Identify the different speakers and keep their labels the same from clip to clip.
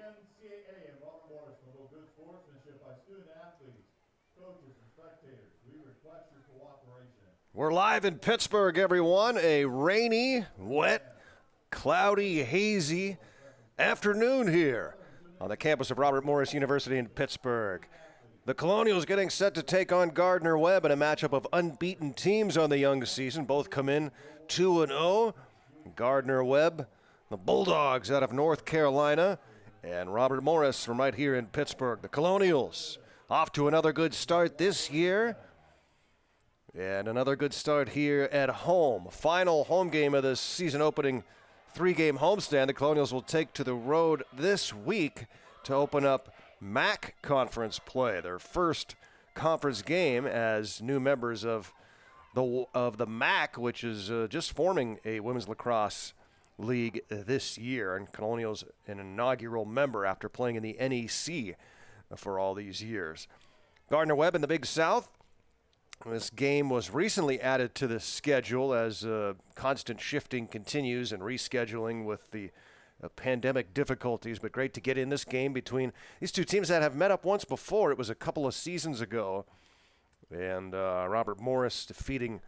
Speaker 1: NCAA and Robert Morris promote good sportsmanship by student athletes, coaches, and spectators. We request your cooperation.
Speaker 2: We're live in Pittsburgh, everyone. A rainy, wet, cloudy, hazy afternoon here on the campus of Robert Morris University in Pittsburgh. The Colonials getting set to take on Gardner-Webb in a matchup of unbeaten teams on the young season. Both come in 2-0. Gardner-Webb, the Bulldogs out of North Carolina, and Robert Morris from right here in Pittsburgh. The Colonials off to another good start this year, and another good start here at home. Final home game of the season opening three-game homestand. The Colonials will take to the road this week to open up MAC conference play, their first conference game as new members of the MAC, which is just forming a women's lacrosse league this year, and Colonials an inaugural member after playing in the NEC for all these years. Gardner-Webb in the Big South. This game was recently added to the schedule as constant shifting continues and rescheduling with the pandemic difficulties, but great to get in this game between these two teams that have met up once before. It was a couple of seasons ago, and Robert Morris defeating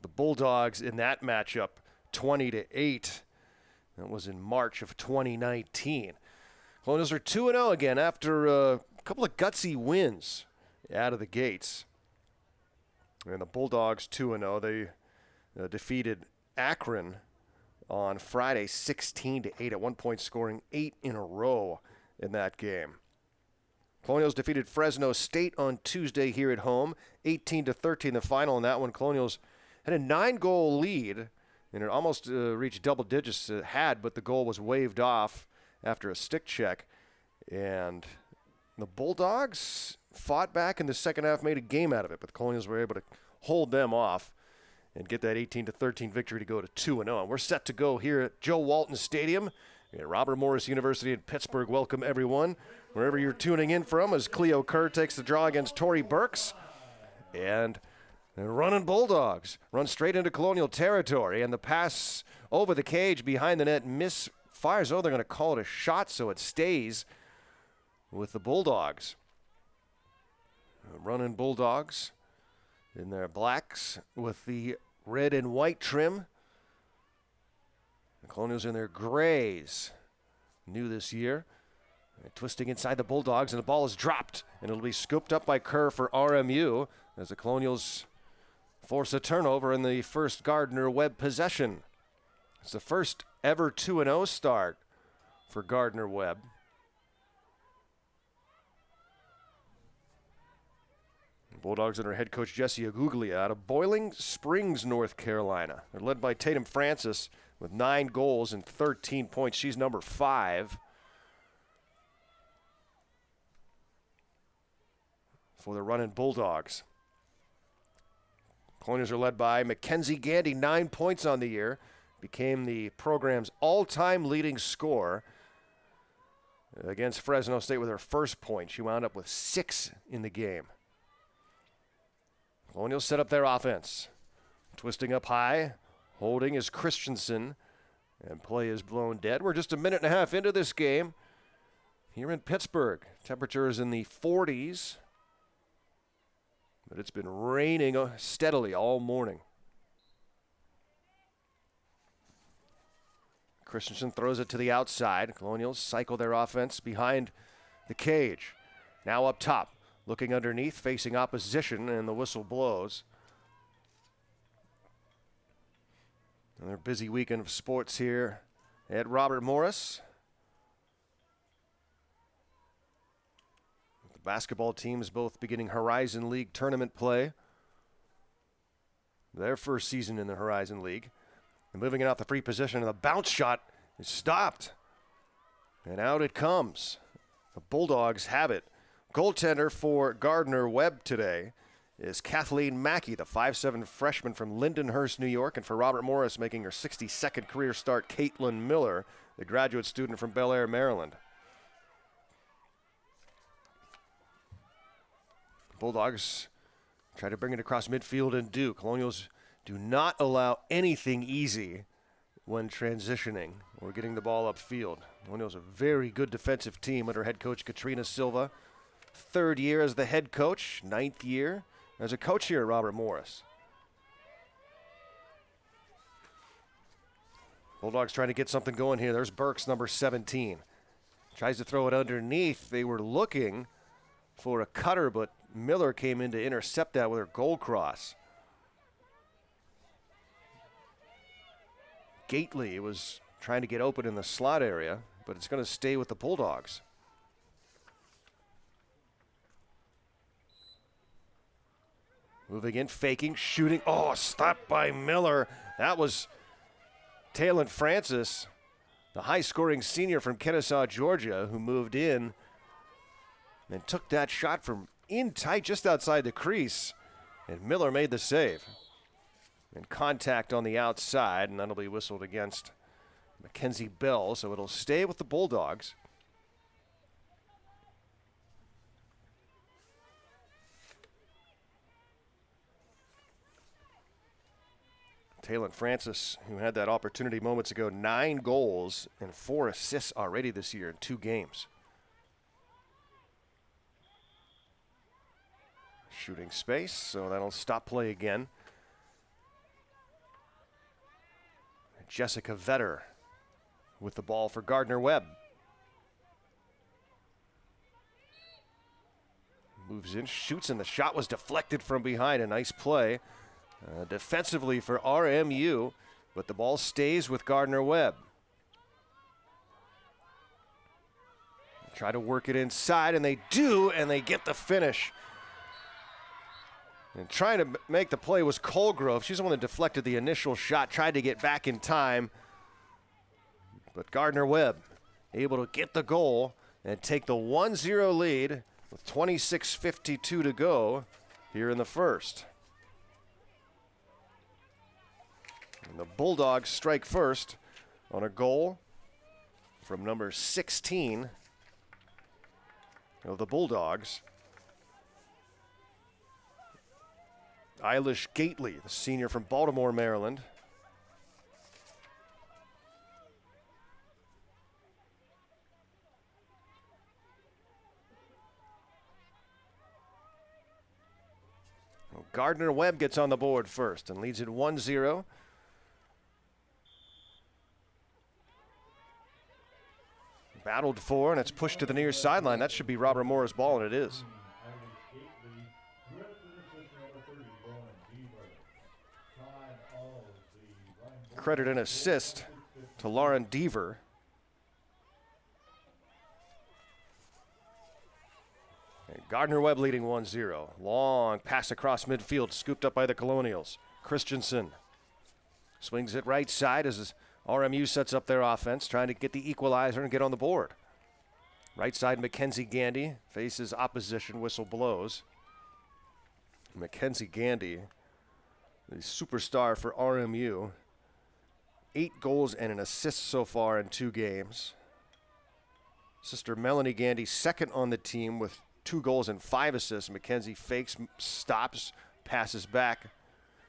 Speaker 2: the Bulldogs in that matchup 20-8. That was in March of 2019. Colonials are 2-0 again after a couple of gutsy wins out of the gates. And the Bulldogs 2-0. They defeated Akron on Friday 16-8, at one point scoring 8 in a row in that game. Colonials defeated Fresno State on Tuesday here at home, 18-13 the final in that one. Colonials had a 9-goal lead, and it almost reached double digits. It had, but the goal was waved off after a stick check. And the Bulldogs fought back in the second half, made a game out of it, but the Colonials were able to hold them off and get that 18-13 victory to go to 2-0. And we're set to go here at Joe Walton Stadium at Robert Morris University in Pittsburgh. Welcome, everyone, wherever you're tuning in from, as Cleo Kerr takes the draw against Tori Burks. And the running Bulldogs run straight into Colonial territory, and the pass over the cage behind the net misfires. Oh, they're going to call it a shot, so it stays with the Bulldogs. The running Bulldogs in their blacks with the red and white trim. The Colonials in their grays, new this year. They're twisting inside the Bulldogs, and the ball is dropped, and it'll be scooped up by Kerr for RMU as the Colonials force a turnover in the first Gardner-Webb possession. It's the first ever 2-0 start for Gardner-Webb. Bulldogs under head coach Jesse Aguglia out of Boiling Springs, North Carolina. They're led by Tatum Francis with 9 goals and 13 points. She's number 5. For the running Bulldogs. Colonials are led by Mackenzie Gandy, 9 points on the year. Became the program's all-time leading scorer against Fresno State with her first point. She wound up with 6 in the game. Colonials set up their offense. Twisting up high, holding is Christensen, and play is blown dead. We're just a minute and a half into this game here in Pittsburgh. Temperature is in the 40s. But it's been raining steadily all morning. Christensen throws it to the outside. Colonials cycle their offense behind the cage. Now up top, looking underneath, facing opposition, and the whistle blows. Another busy weekend of sports here at Robert Morris. Basketball teams both beginning Horizon League tournament play. Their first season in the Horizon League. And moving it out the free position, and the bounce shot is stopped. And out it comes. The Bulldogs have it. Goaltender for Gardner-Webb today is Kathleen Mackey, the 5'7" freshman from Lindenhurst, New York. And for Robert Morris, making her 62nd career start, Caitlin Miller, the graduate student from Bel Air, Maryland. Bulldogs try to bring it across midfield and do. Colonials do not allow anything easy when transitioning or getting the ball upfield. Colonials a very good defensive team under head coach Katrina Silva. 3rd year as the head coach, 9th year as a coach here at Robert Morris. Bulldogs trying to get something going here. There's Burks, number 17. Tries to throw it underneath. They were looking for a cutter, but Miller came in to intercept that with her goal cross. Gately was trying to get open in the slot area, but it's going to stay with the Bulldogs. Moving in, faking, shooting. Oh, stopped by Miller. That was Taylor Francis, the high-scoring senior from Kennesaw, Georgia, who moved in and took that shot from in tight just outside the crease, and Miller made the save. And contact on the outside, and that'll be whistled against Mackenzie Bell, so it'll stay with the Bulldogs. Taylor Francis, who had that opportunity moments ago, 9 goals and 4 assists already this year in 2 games. Shooting space, so that'll stop play again. Jessica Vetter with the ball for Gardner-Webb. Moves in, shoots, and the shot was deflected from behind. A nice play defensively for RMU, but the ball stays with Gardner-Webb. Try to work it inside, and they do, and they get the finish. And trying to make the play was Colgrove. She's the one that deflected the initial shot, tried to get back in time. But Gardner-Webb able to get the goal and take the 1-0 lead with 26:52 to go here in the first. And the Bulldogs strike first on a goal from number 16 of the Bulldogs. Eilish Gately, the senior from Baltimore, Maryland. Well, Gardner-Webb gets on the board first and leads it 1-0. Battled for, and it's pushed to the near sideline. That should be Robert Morris' ball, and it is. Credit and assist to Lauren Deaver. Gardner-Webb leading 1-0. Long pass across midfield, scooped up by the Colonials. Christensen swings it right side as RMU sets up their offense, trying to get the equalizer and get on the board. Right side, Mackenzie Gandy faces opposition, whistle blows. Mackenzie Gandy, the superstar for RMU. 8 goals and an assist so far in 2 games. Sister Melanie Gandy second on the team with 2 goals and 5 assists. Mackenzie fakes, stops, passes back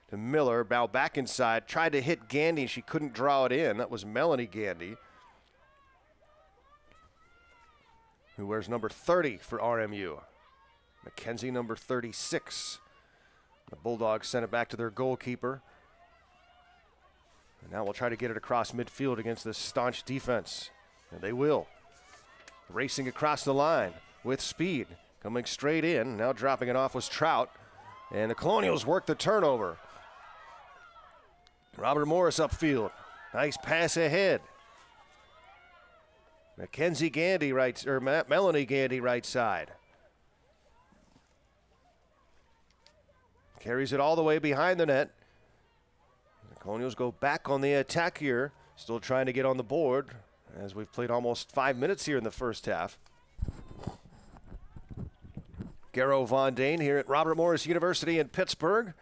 Speaker 2: to Miller. Bow back inside, tried to hit Gandy. She couldn't draw it in. That was Melanie Gandy, who wears number 30 for RMU. Mackenzie number 36. The Bulldogs sent it back to their goalkeeper. And now we'll try to get it across midfield against this staunch defense. And they will. Racing across the line with speed. Coming straight in. Now dropping it off was Trout. And the Colonials work the turnover. Robert Morris upfield. Nice pass ahead. Mackenzie Gandy Melanie Gandy right side. Carries it all the way behind the net. Colonials go back on the attack here, still trying to get on the board as we've played almost 5 minutes here in the first half. Garrow Von Dane here at Robert Morris University in Pittsburgh.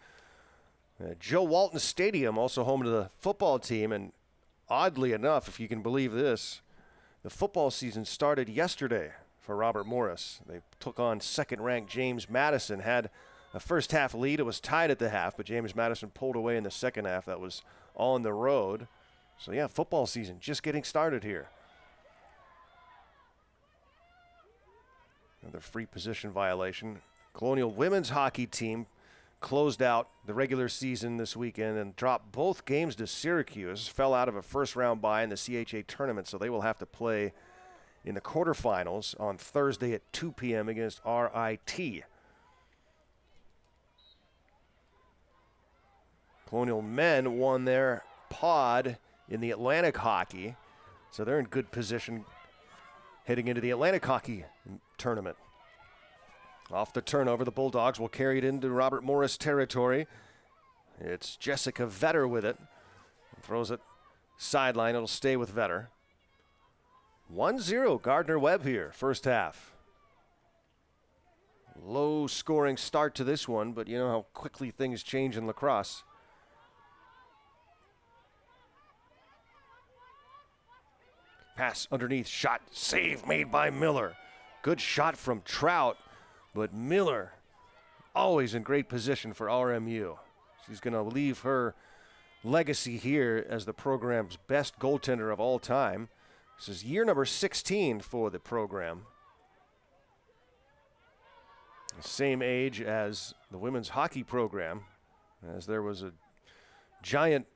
Speaker 2: Joe Walton Stadium, also home to the football team, and oddly enough, if you can believe this, the football season started yesterday for Robert Morris. They took on second-ranked James Madison, had a first half lead. It was tied at the half, but James Madison pulled away in the second half. That was on the road. So yeah, football season just getting started here. Another free position violation. Colonial women's hockey team closed out the regular season this weekend and dropped both games to Syracuse. Fell out of a first-round bye in the CHA tournament, so they will have to play in the quarterfinals on Thursday at 2 p.m. against RIT. Colonial men won their pod in the Atlantic Hockey, so they're in good position heading into the Atlantic Hockey tournament. Off the turnover, the Bulldogs will carry it into Robert Morris territory. It's Jessica Vetter with it. Throws it sideline. It'll stay with Vetter. 1-0 Gardner-Webb here, first half. Low scoring start to this one, but you know how quickly things change in lacrosse. Pass underneath, shot, save made by Miller. Good shot from Trout, but Miller always in great position for RMU. She's going to leave her legacy here as the program's best goaltender of all time. This is year number 16 for the program. The same age as the women's hockey program, as there was a giant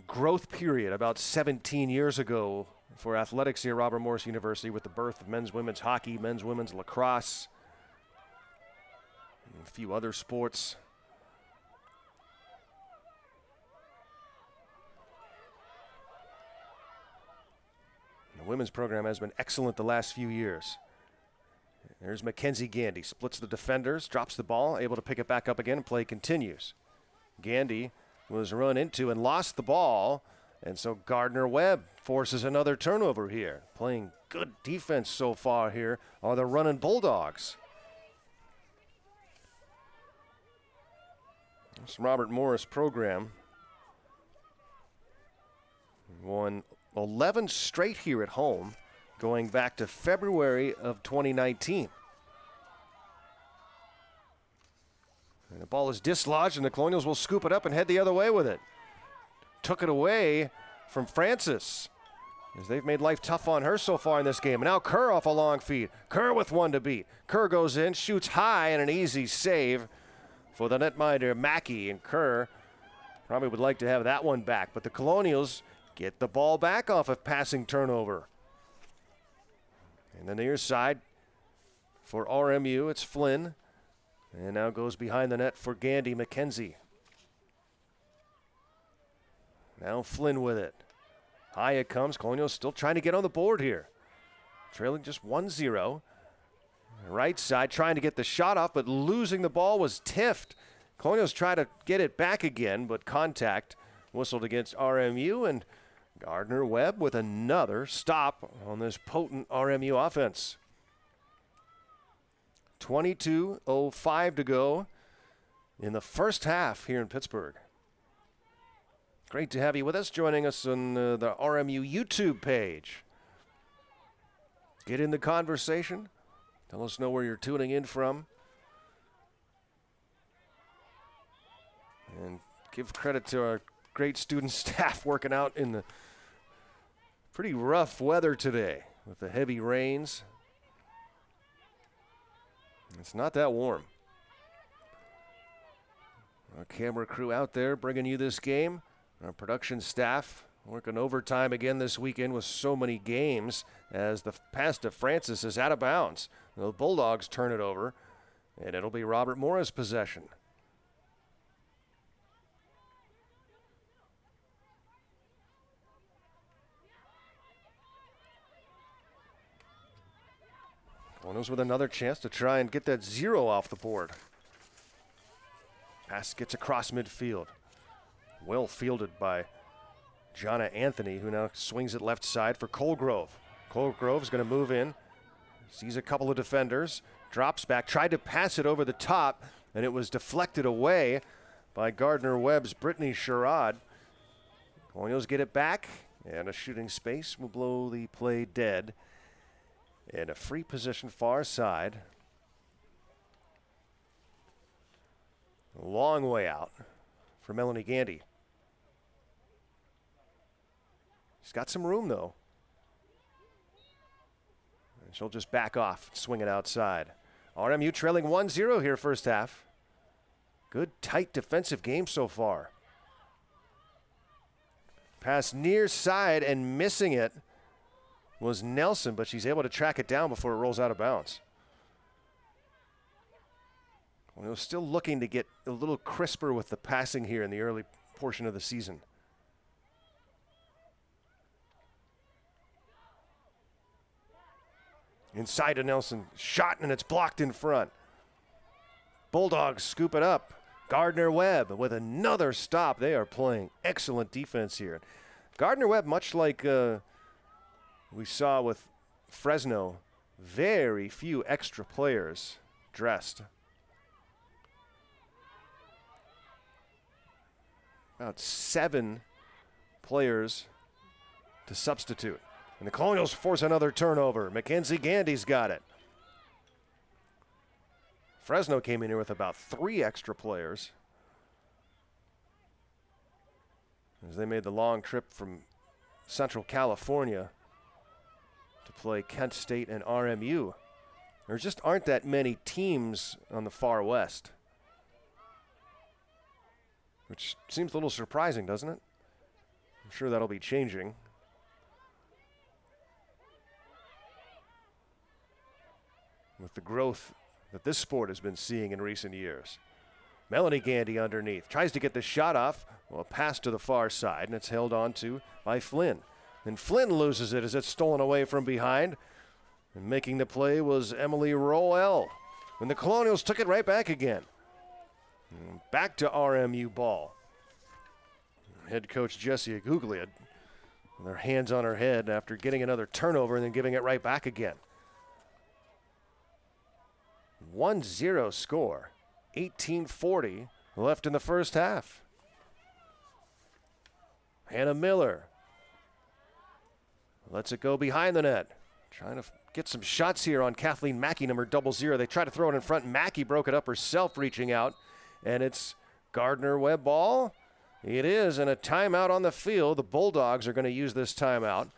Speaker 2: growth period about 17 years ago for athletics here at Robert Morris University with the birth of men's women's hockey, men's women's lacrosse, and a few other sports. The women's program has been excellent the last few years. There's Mackenzie Gandy, splits the defenders, drops the ball, able to pick it back up again, and play continues. Gandy was run into and lost the ball, and so Gardner-Webb forces another turnover here. Playing good defense so far here are the running Bulldogs. This Robert Morris program won 11 straight here at home, going back to February of 2019. And the ball is dislodged, and the Colonials will scoop it up and head the other way with it. Took it away from Francis, as they've made life tough on her so far in this game. And now Kerr off a long feed. Kerr with one to beat. Kerr goes in, shoots high, and an easy save for the netminder Mackey. And Kerr probably would like to have that one back, but the Colonials get the ball back off of passing turnover. And the near side for RMU, it's Flynn. And now goes behind the net for Gandy McKenzie. Now Flynn with it. High it comes. Colonial still trying to get on the board here. Trailing just 1-0. Right side trying to get the shot off, but losing the ball was Tift. Colonials try to get it back again, but contact whistled against RMU, and Gardner-Webb with another stop on this potent RMU offense. 22:05 to go in the first half here in Pittsburgh. Great to have you with us, joining us on the RMU YouTube page. Get in the conversation. Tell us know where you're tuning in from. And give credit to our great student staff working out in the pretty rough weather today with the heavy rains. It's not that warm. Our camera crew out there bringing you this game. Our production staff working overtime again this weekend with so many games as the pass to Francis is out of bounds. The Bulldogs turn it over, and it'll be Robert Morris possession. Colonials with another chance to try and get that 0 off the board. Pass gets across midfield. Well fielded by Jonna Anthony, who now swings it left side for Colgrove. Colgrove's going to move in. Sees a couple of defenders. Drops back. Tried to pass it over the top, and it was deflected away by Gardner-Webb's Brittany Sherrod. Colonials get it back, and a shooting space will blow the play dead. And a free position far side. A long way out for Melanie Gandy. She's got some room, though. And she'll just back off, swing it outside. RMU trailing 1-0 here first half. Good, tight defensive game so far. Pass near side and missing it was Nelson, but she's able to track it down before it rolls out of bounds. Well, still looking to get a little crisper with the passing here in the early portion of the season. Inside to Nelson, shot, and it's blocked in front. Bulldogs scoop it up. Gardner-Webb with another stop. They are playing excellent defense here. Gardner-Webb, much like we saw with Fresno, very few extra players dressed. About 7 players to substitute. And the Colonials force another turnover. Mackenzie Gandy's got it. Fresno came in here with about 3 extra players as they made the long trip from Central California to play Kent State and RMU. There just aren't that many teams on the far west, which seems a little surprising, doesn't it? I'm sure that'll be changing. With the growth that this sport has been seeing in recent years. Melanie Gandy underneath. Tries to get the shot off. Well, a pass to the far side, and it's held on to by Flynn. And Flynn loses it as it's stolen away from behind. And making the play was Emily Roel. And the Colonials took it right back again. And back to RMU ball. Head coach Jessie Aguglia with her hands on her head after getting another turnover and then giving it right back again. 1-0 score, 18:40 left in the first half. Hannah Miller lets it go behind the net. Trying to get some shots here on Kathleen Mackey, number 00. They try to throw it in front. Mackey broke it up herself, reaching out. And it's Gardner-Webb ball. It is, and a timeout on the field. The Bulldogs are going to use this timeout.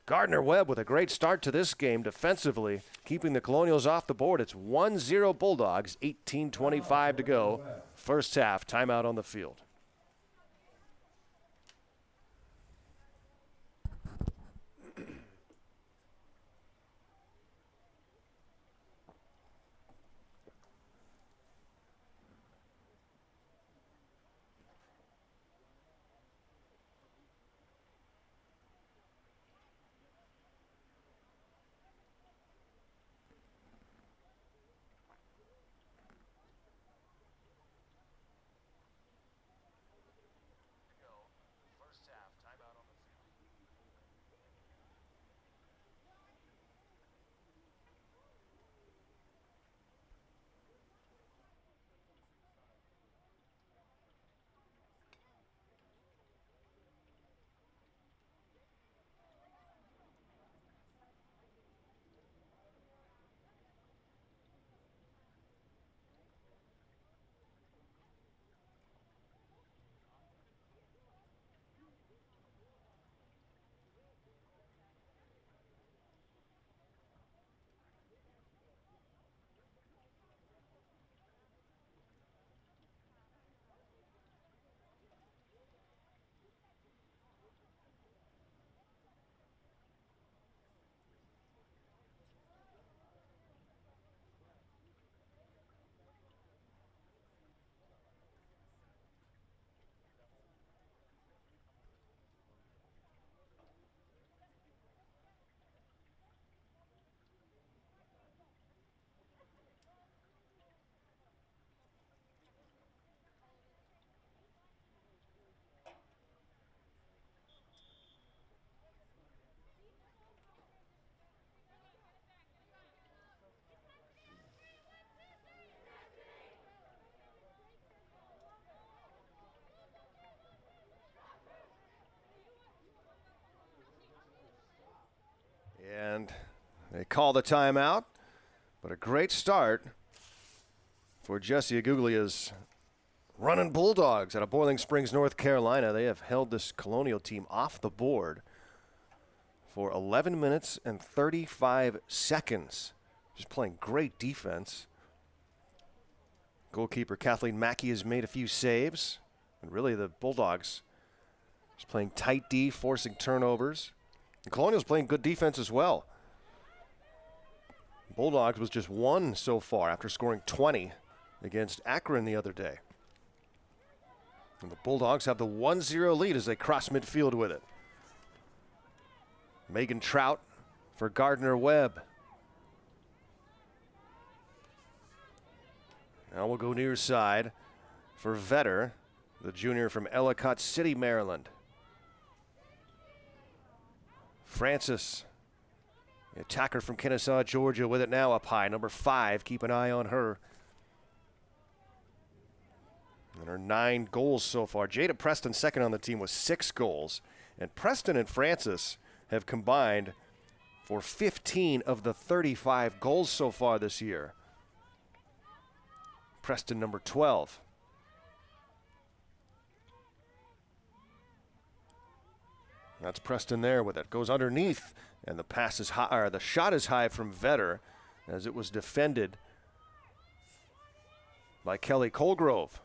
Speaker 2: Gardner-Webb with a great start to this game defensively, keeping the Colonials off the board. It's 1-0 Bulldogs, 18:25 to go. First half, timeout on the field. And they call the timeout, but a great start for Jessie Aguglia's Running Bulldogs out of Boiling Springs, North Carolina. They have held this Colonial team off the board for 11 minutes and 35 seconds. Just playing great defense. Goalkeeper Kathleen Mackey has made a few saves. And really the Bulldogs just playing tight D, forcing turnovers. The Colonials playing good defense as well. Bulldogs was just 1 so far after scoring 20 against Akron the other day. And the Bulldogs have the 1-0 lead as they cross midfield with it. Megan Trout for Gardner-Webb. Now we'll go near side for Vetter, the junior from Ellicott City, Maryland. Francis, the attacker from Kennesaw, Georgia, with it now up high. Number 5, keep an eye on her. And her 9 goals so far. Jada Preston second on the team with 6 goals. And Preston and Francis have combined for 15 of the 35 goals so far this year. Preston number 12. That's Preston there with it. Goes underneath, and the pass is high, or the shot is high from Vetter as it was defended by Kelly Colgrove.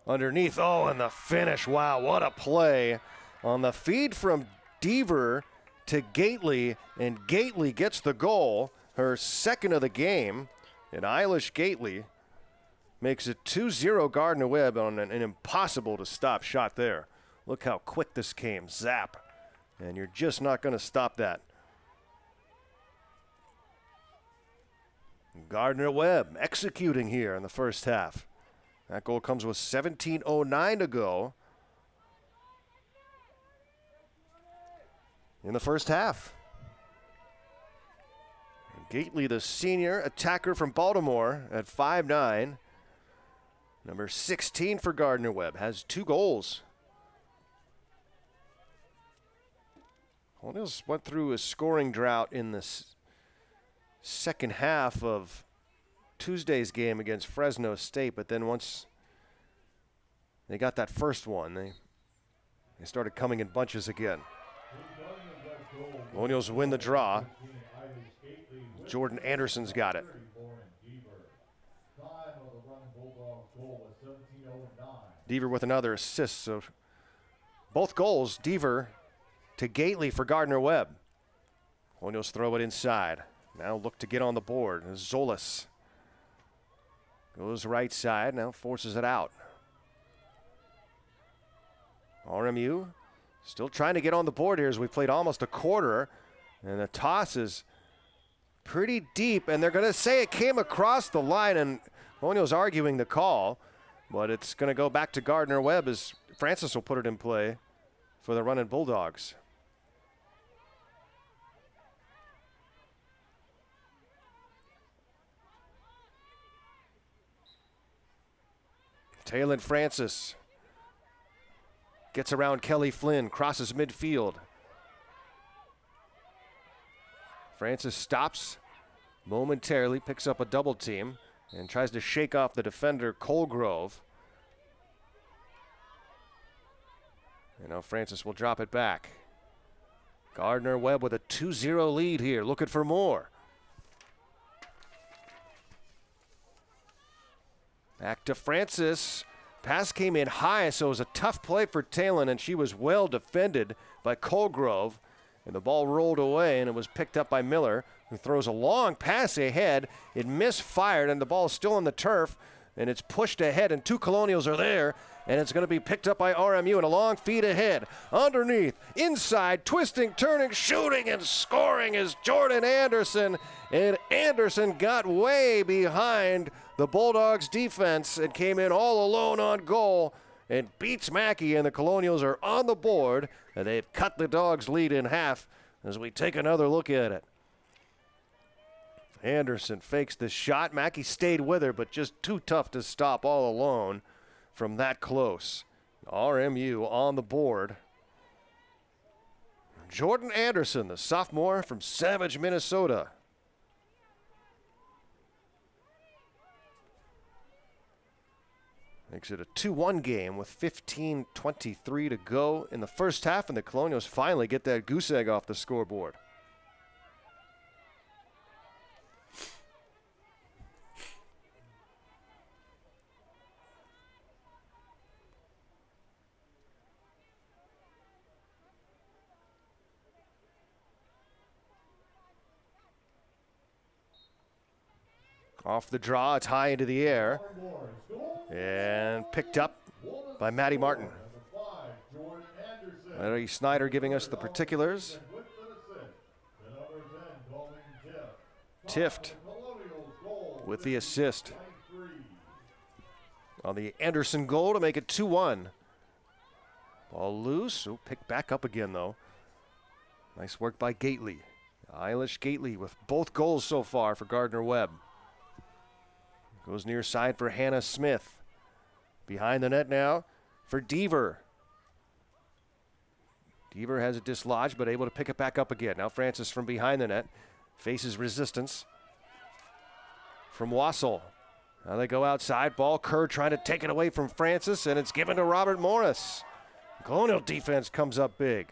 Speaker 2: Underneath, oh, and the finish. Wow, what a play on the feed from Deaver to Gately, and Gately gets the goal, her second of the game, and Eilish Gately makes it 2-0 Gardner-Webb on an impossible to stop shot there. Look how quick this came, zap, and you're just not going to stop that. Gardner-Webb executing here in the first half. That goal comes with 17:09 to go in the first half. Gately, the senior attacker from Baltimore at 5'9". Number 16 for Gardner-Webb, has 2 goals. Colonials went through a scoring drought in the second half of Tuesday's game against Fresno State, but then once they got that first one, they started coming in bunches again. Colonials win the draw. Jordan Anderson's got it. Deaver with another assist, so both goals, Deaver to Gately for Gardner-Webb. Colonials throw it inside. Now look to get on the board. Zolas goes right side, now forces it out. RMU still trying to get on the board here as we played almost a quarter, and the toss is pretty deep, and they're going to say it came across the line, and Colonial's arguing the call, but it's going to go back to Gardner-Webb as Francis will put it in play for the running Bulldogs. Taylor Francis gets around Kelly Flynn, crosses midfield. Francis stops momentarily, picks up a double team, and tries to shake off the defender, Colgrove. And now Francis will drop it back. Gardner-Webb with a 2-0 lead here, looking for more. Back to Francis. Pass came in high, so it was a tough play for Talon, and she was well defended by Colgrove. And the ball rolled away, and it was picked up by Miller, who throws a long pass ahead. It misfired, and the ball is still on the turf, and it's pushed ahead, and 2 Colonials are there, and it's going to be picked up by RMU, and a long feed ahead. Underneath, inside, twisting, turning, shooting, and scoring is Jordan Anderson, and Anderson got way behind the Bulldogs' defense and came in all alone on goal and beats Mackey, and the Colonials are on the board, and they've cut the Dogs' lead in half as we take another look at it. Anderson fakes the shot. Mackey stayed with her, but just too tough to stop all alone from that close. RMU on the board. Jordan Anderson, the sophomore from Savage, Minnesota. Makes it a 2-1 game with 15:23 to go in the first half, and the Colonials finally get that goose egg off the scoreboard. Off the draw, it's high into the air, and picked up by Matty Martin. Larry Snyder giving us the particulars. Tift with the assist on the Anderson goal to make it 2-1. Ball loose, picked back up again though. Nice work by Gately. Eilish Gately with both goals so far for Gardner-Webb. Goes near side for Hannah Smith. Behind the net now for Deaver. Deaver has it dislodged, but able to pick it back up again. Now Francis from behind the net faces resistance from Wassel. Now they go outside. Ball, Kerr trying to take it away from Francis, and it's given to Robert Morris. Colonial defense comes up big.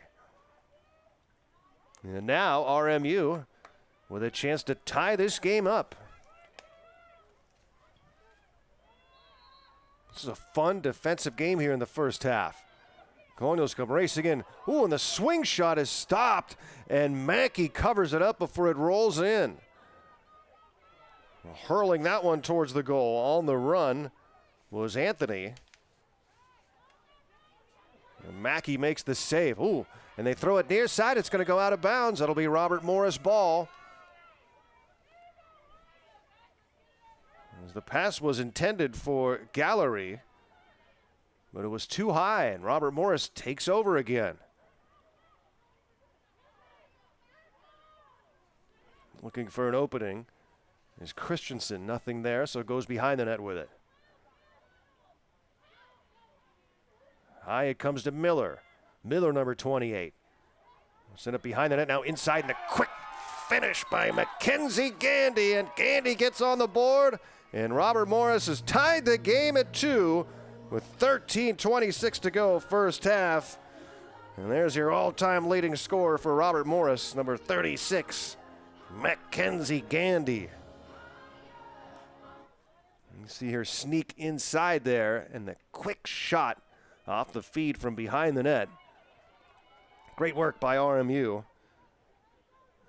Speaker 2: And now RMU with a chance to tie this game up. This is a fun defensive game here in the first half. Colonials come racing in. Ooh, and the swing shot is stopped, and Mackey covers it up before it rolls in. Hurling that one towards the goal on the run was Anthony. And Mackey makes the save. Ooh, and they throw it near side. It's going to go out of bounds. That'll be Robert Morris' ball. As the pass was intended for Gallery, but it was too high, and Robert Morris takes over again. Looking for an opening is Christensen. Nothing there, so it goes behind the net with it. High it comes to Miller. Miller, number 28. Send it behind the net, now inside, and a quick finish by Mackenzie Gandy, and Gandy gets on the board, and Robert Morris has tied the game at 2 with 13:26 to go first half. And there's your all-time leading scorer for Robert Morris, number 36, Mackenzie Gandy. You see her sneak inside there, and the quick shot off the feed from behind the net. Great work by RMU.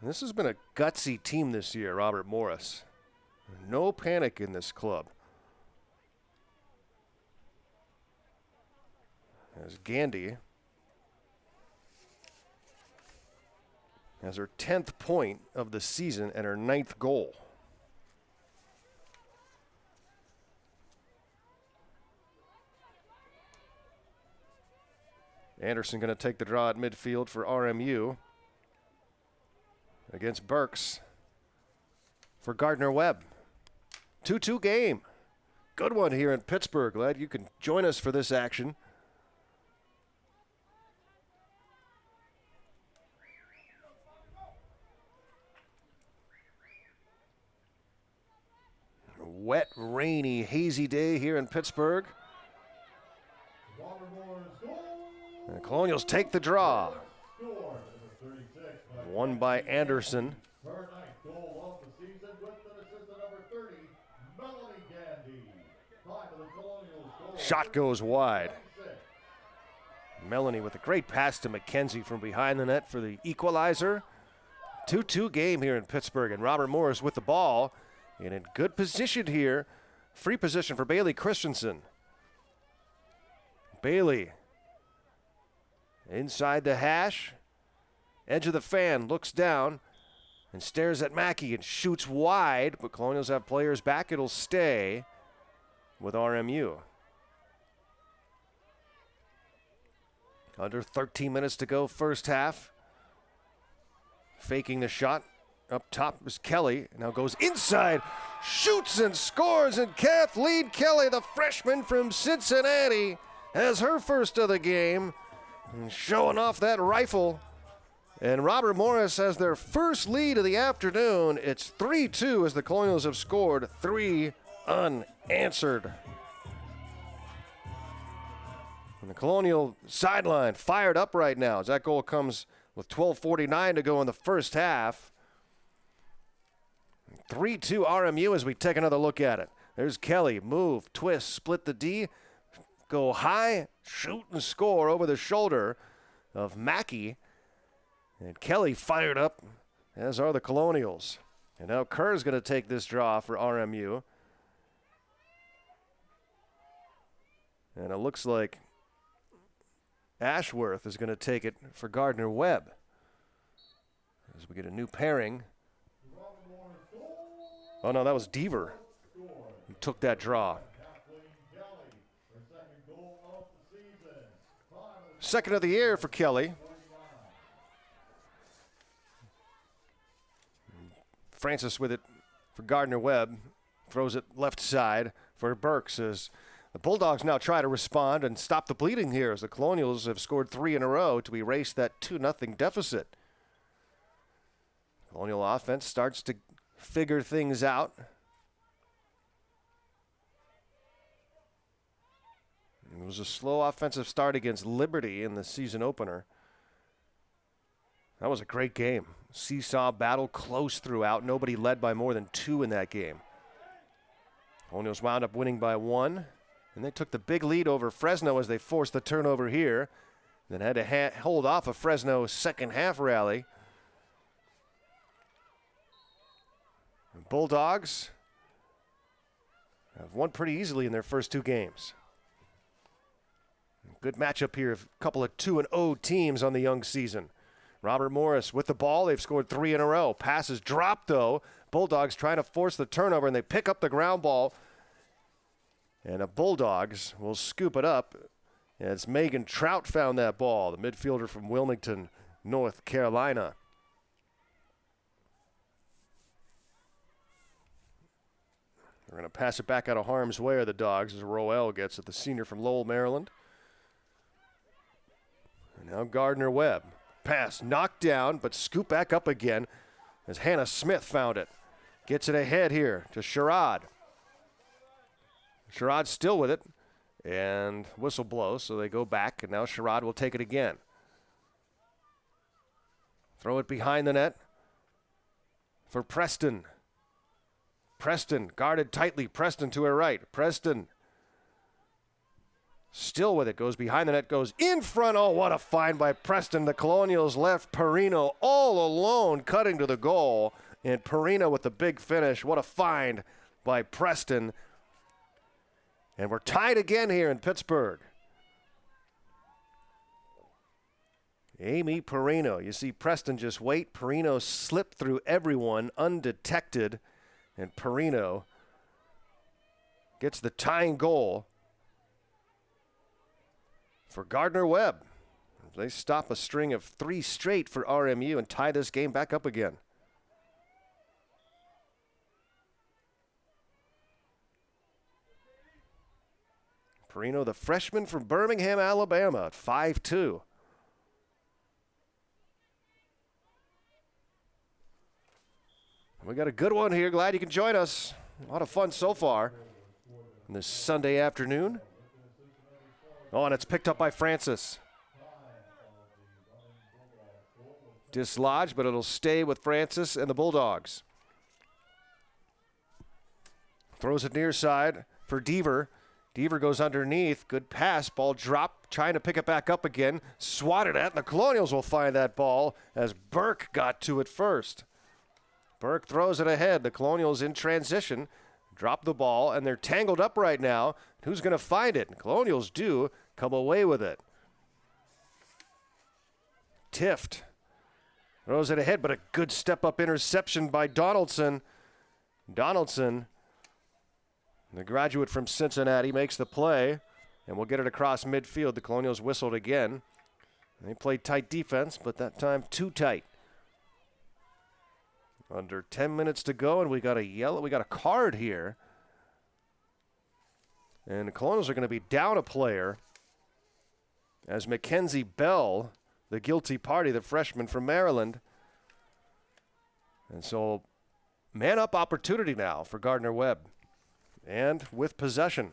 Speaker 2: This has been a gutsy team this year, Robert Morris. No panic in this club. As Gandy has her 10th point of the season and her 9th goal. Anderson going to take the draw at midfield for RMU against Burks for Gardner-Webb. 2-2 game. Good one here in Pittsburgh. Glad you can join us for this action. Wet, rainy, hazy day here in Pittsburgh. And the Colonials take the draw. Won by Anderson. Shot goes wide. Melanie with a great pass to McKenzie from behind the net for the equalizer. 2-2 game here in Pittsburgh, and Robert Morris with the ball and in good position here. Free position for Bailey Christensen. Bailey inside the hash. Edge of the fan, looks down and stares at Mackey and shoots wide, but Colonials have players back. It'll stay with RMU. Under 13 minutes to go first half. Faking the shot. Up top is Kelly. Now goes inside. Shoots and scores. And Kathleen Kelly, the freshman from Cincinnati, has her first of the game. And showing off that rifle. And Robert Morris has their first lead of the afternoon. It's 3-2 as the Colonials have scored 3 unanswered. And the Colonial sideline fired up right now as that goal comes with 12:49 to go in the first half. 3-2 RMU as we take another look at it. There's Kelly, move, twist, split the D, go high, shoot and score over the shoulder of Mackey. And Kelly fired up, as are the Colonials. And now Kerr's going to take this draw for RMU. And it looks like Ashworth is going to take it for Gardner-Webb. As we get a new pairing. Oh, no, that was Deaver who took that draw. Second of the year for Kelly. Francis with it for Gardner-Webb. Throws it left side for Burks as the Bulldogs now try to respond and stop the bleeding here as the Colonials have scored 3 in a row to erase that 2-0 deficit. Colonial offense starts to figure things out. It was a slow offensive start against Liberty in the season opener. That was a great game. Seesaw battle, close throughout. Nobody led by more than 2 in that game. Colonials wound up winning by 1. And they took the big lead over Fresno as they forced the turnover here. Then had to hold off a Fresno second half rally. The Bulldogs have won pretty easily in their first 2 games. Good matchup here. A couple of 2-0 teams on the young season. Robert Morris with the ball. They've scored 3 in a row. Passes dropped, though. Bulldogs trying to force the turnover, and they pick up the ground ball. And the Bulldogs will scoop it up as Megan Trout found that ball, the midfielder from Wilmington, North Carolina. They're going to pass it back out of harm's way of the Dogs as Roel gets it, the senior from Lowell, Maryland. And now Gardner-Webb. Pass knocked down, but scoop back up again as Hannah Smith found it. Gets it ahead here to Sherrod. Sherrod's still with it, and whistle blows, so they go back, and now Sherrod will take it again. Throw it behind the net for Preston. Preston guarded tightly. Preston to her right. Preston still with it. Goes behind the net. Goes in front. Oh, what a find by Preston. The Colonials left Perino all alone cutting to the goal. And Perino with the big finish. What a find by Preston. And we're tied again here in Pittsburgh. Amy Perino. You see Preston just wait. Perino slipped through everyone undetected. And Perino gets the tying goal for Gardner-Webb. They stop a string of 3 straight for RMU and tie this game back up again. Perino, the freshman from Birmingham, Alabama, at 5'2". We got a good one here. Glad you can join us. A lot of fun so far on this Sunday afternoon. Oh, and it's picked up by Francis. Dislodged, but it'll stay with Francis and the Bulldogs. Throws it near side for Deaver. Deaver goes underneath. Good pass. Ball dropped. Trying to pick it back up again. Swatted at. And the Colonials will find that ball as Burke got to it first. Burke throws it ahead. The Colonials in transition. Drop the ball, and they're tangled up right now. Who's going to find it? Colonials do come away with it. Tift throws it ahead, but a good step-up interception by Donaldson. Donaldson, the graduate from Cincinnati, makes the play, and we'll get it across midfield. The Colonials whistled again. They played tight defense, but that time too tight. Under 10 minutes to go, and we got a card here. And the Colonials are going to be down a player as Mackenzie Bell, the guilty party, the freshman from Maryland. And so, man-up opportunity now for Gardner-Webb. And with possession.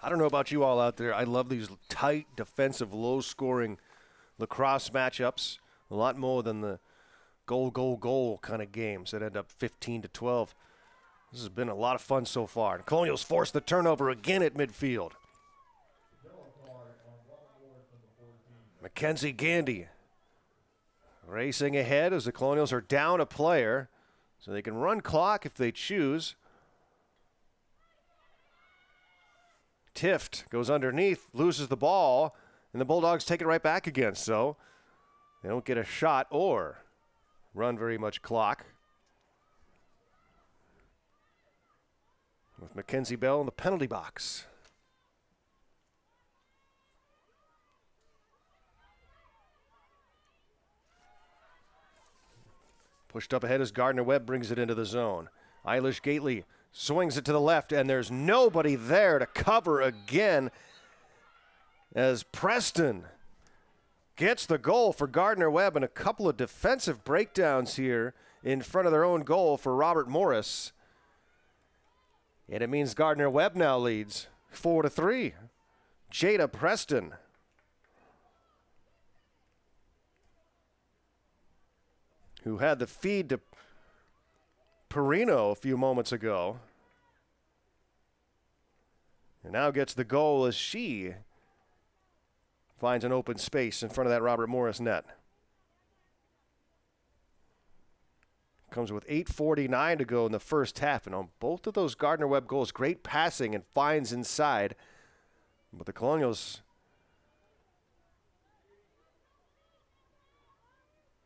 Speaker 2: I don't know about you all out there. I love these tight, defensive, low-scoring lacrosse matchups a lot more than the goal kind of games that end up 15-12. This has been a lot of fun so far. And Colonials force the turnover again at midfield. Mackenzie Gandy racing ahead as the Colonials are down a player, so they can run clock if they choose. Tift goes underneath, loses the ball, and the Bulldogs take it right back again. So they don't get a shot or run very much clock. With Mackenzie Bell in the penalty box. Pushed up ahead as Gardner-Webb brings it into the zone. Eilish Gately swings it to the left, and there's nobody there to cover again as Preston gets the goal for Gardner-Webb, and a couple of defensive breakdowns here in front of their own goal for Robert Morris. And it means Gardner-Webb now leads 4-3. Jada Preston. Who had the feed to Perino a few moments ago. And now gets the goal as she finds an open space in front of that Robert Morris net. Comes with 8:49 to go in the first half. And on both of those Gardner-Webb goals, great passing and finds inside. But the Colonials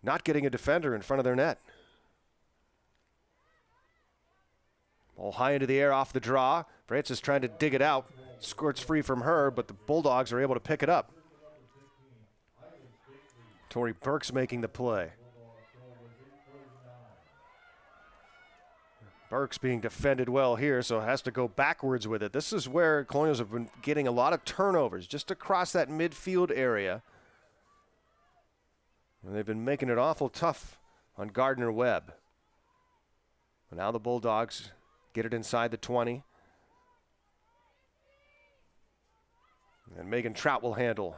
Speaker 2: not getting a defender in front of their net. Ball high into the air off the draw. Francis trying to dig it out. Squirts free from her, but the Bulldogs are able to pick it up. Tori Burks making the play. Burks being defended well here, so has to go backwards with it. This is where Colonials have been getting a lot of turnovers, just across that midfield area. And they've been making it awful tough on Gardner-Webb. And now the Bulldogs get it inside the 20. And Megan Trout will handle.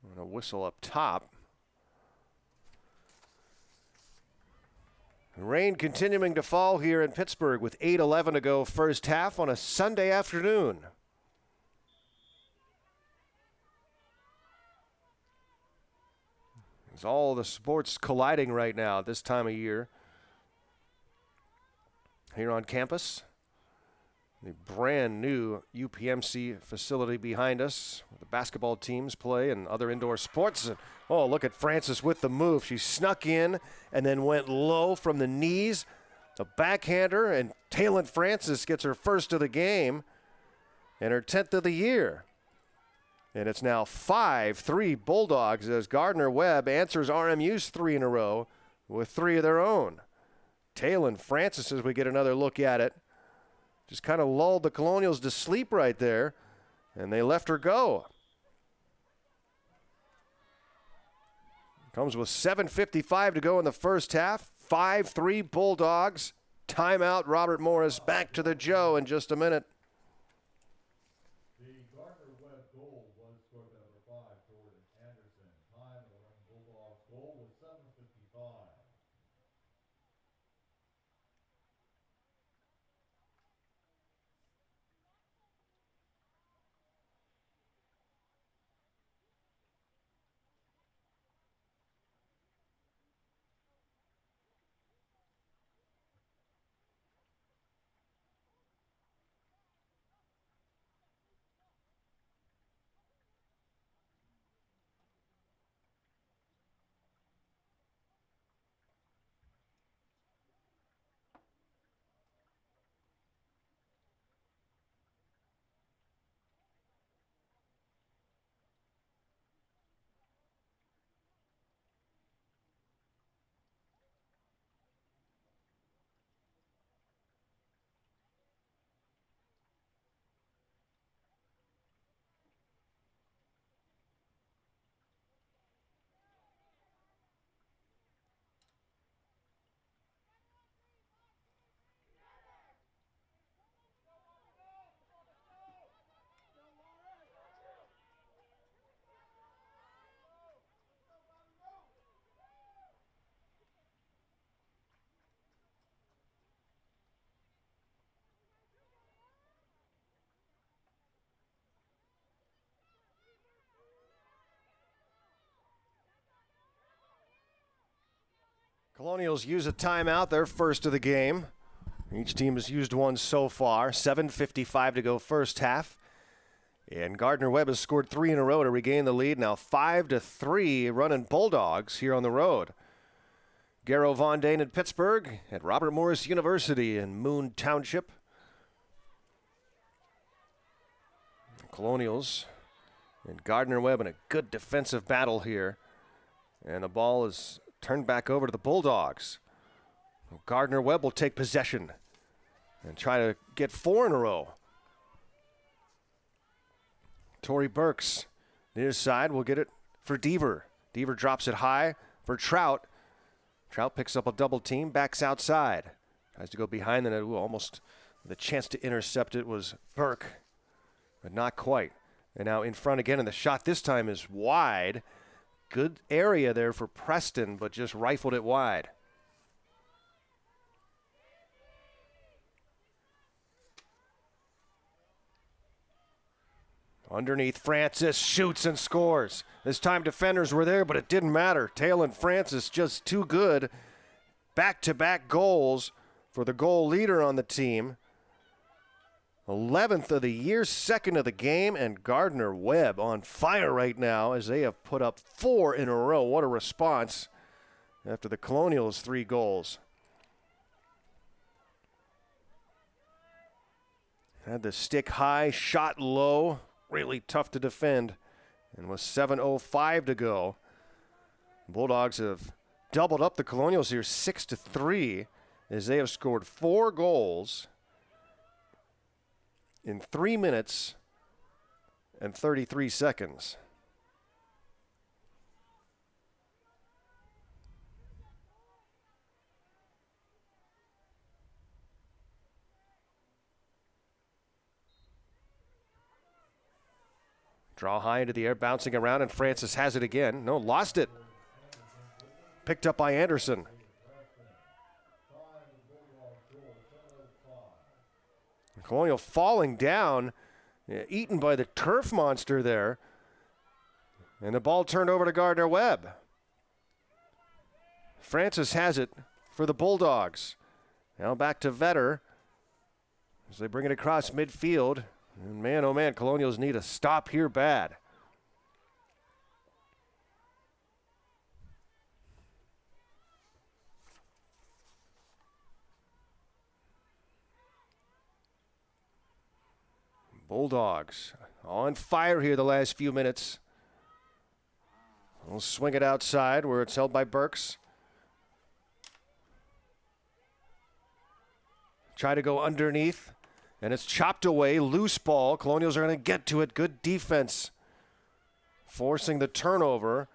Speaker 2: And a whistle up top. Rain continuing to fall here in Pittsburgh with 8:11 to go first half on a Sunday afternoon. It's all the sports colliding right now at this time of year. Here on campus, the brand new UPMC facility behind us, where the basketball teams play and other indoor sports. And, oh, look at Francis with the move. She snuck in and then went low from the knees. A backhander, and Taylor Francis gets her first of the game and her 10th of the year. And it's now 5-3 Bulldogs as Gardner-Webb answers RMU's 3 in a row with 3 of their own. Taylor Francis, as we get another look at it, just kind of lulled the Colonials to sleep right there, and they left her go. Comes with 7:55 to go in the first half. 5-3 Bulldogs. Timeout, Robert Morris. Back to the Joe in just a minute.
Speaker 1: The Gardner-Webb goal was scored by number 5, Jordan Anderson. Time of the Lane Bulldogs goal was 7:55.
Speaker 2: Colonials use a timeout, their first of the game. Each team has used one so far. 7:55 to go first half. And Gardner-Webb has scored 3 in a row to regain the lead. Now 5-3 running Bulldogs here on the road. Garrow Von Dane in Pittsburgh at Robert Morris University in Moon Township. Colonials and Gardner-Webb in a good defensive battle here. And the ball is turned back over to the Bulldogs. Gardner-Webb will take possession and try to get 4 in a row. Torrey Burks, near side, will get it for Deaver. Deaver drops it high for Trout. Trout picks up a double team, backs outside. Tries to go behind the net. Almost the chance to intercept it was Burke, but not quite. And now in front again, and the shot this time is wide. Good area there for Preston, but just rifled it wide. Underneath, Francis shoots and scores. This time defenders were there, but it didn't matter. Taylor Francis just too good. Back-to-back goals for the goal leader on the team. 11th of the year, 2nd of the game, and Gardner-Webb on fire right now as they have put up 4 in a row. What a response after the Colonials' 3 goals. Had the stick high, shot low. Really tough to defend. And with 7:05 to go, Bulldogs have doubled up the Colonials here 6-3 as they have scored 4 goals in 3 minutes and 33 seconds. Draw high into the air, bouncing around, and Francis has it again. No, lost it. Picked up by Anderson. Colonial falling down, eaten by the turf monster there. And the ball turned over to Gardner-Webb. Francis has it for the Bulldogs. Now back to Vetter as they bring it across midfield. And man, oh man, Colonials need a stop here bad. Bulldogs on fire here the last few minutes. We'll swing it outside where it's held by Burks. Try to go underneath. And it's chopped away, loose ball. Colonials are going to get to it. Good defense. Forcing the turnover.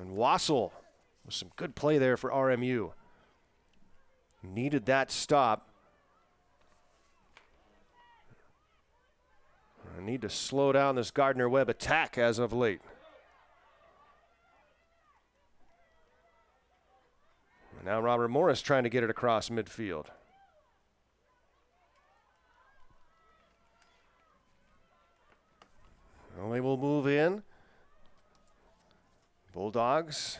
Speaker 2: And Wassel with some good play there for RMU. Needed that stop. I need to slow down this Gardner-Webb attack as of late. And now Robert Morris trying to get it across midfield. Well, they will move in. Bulldogs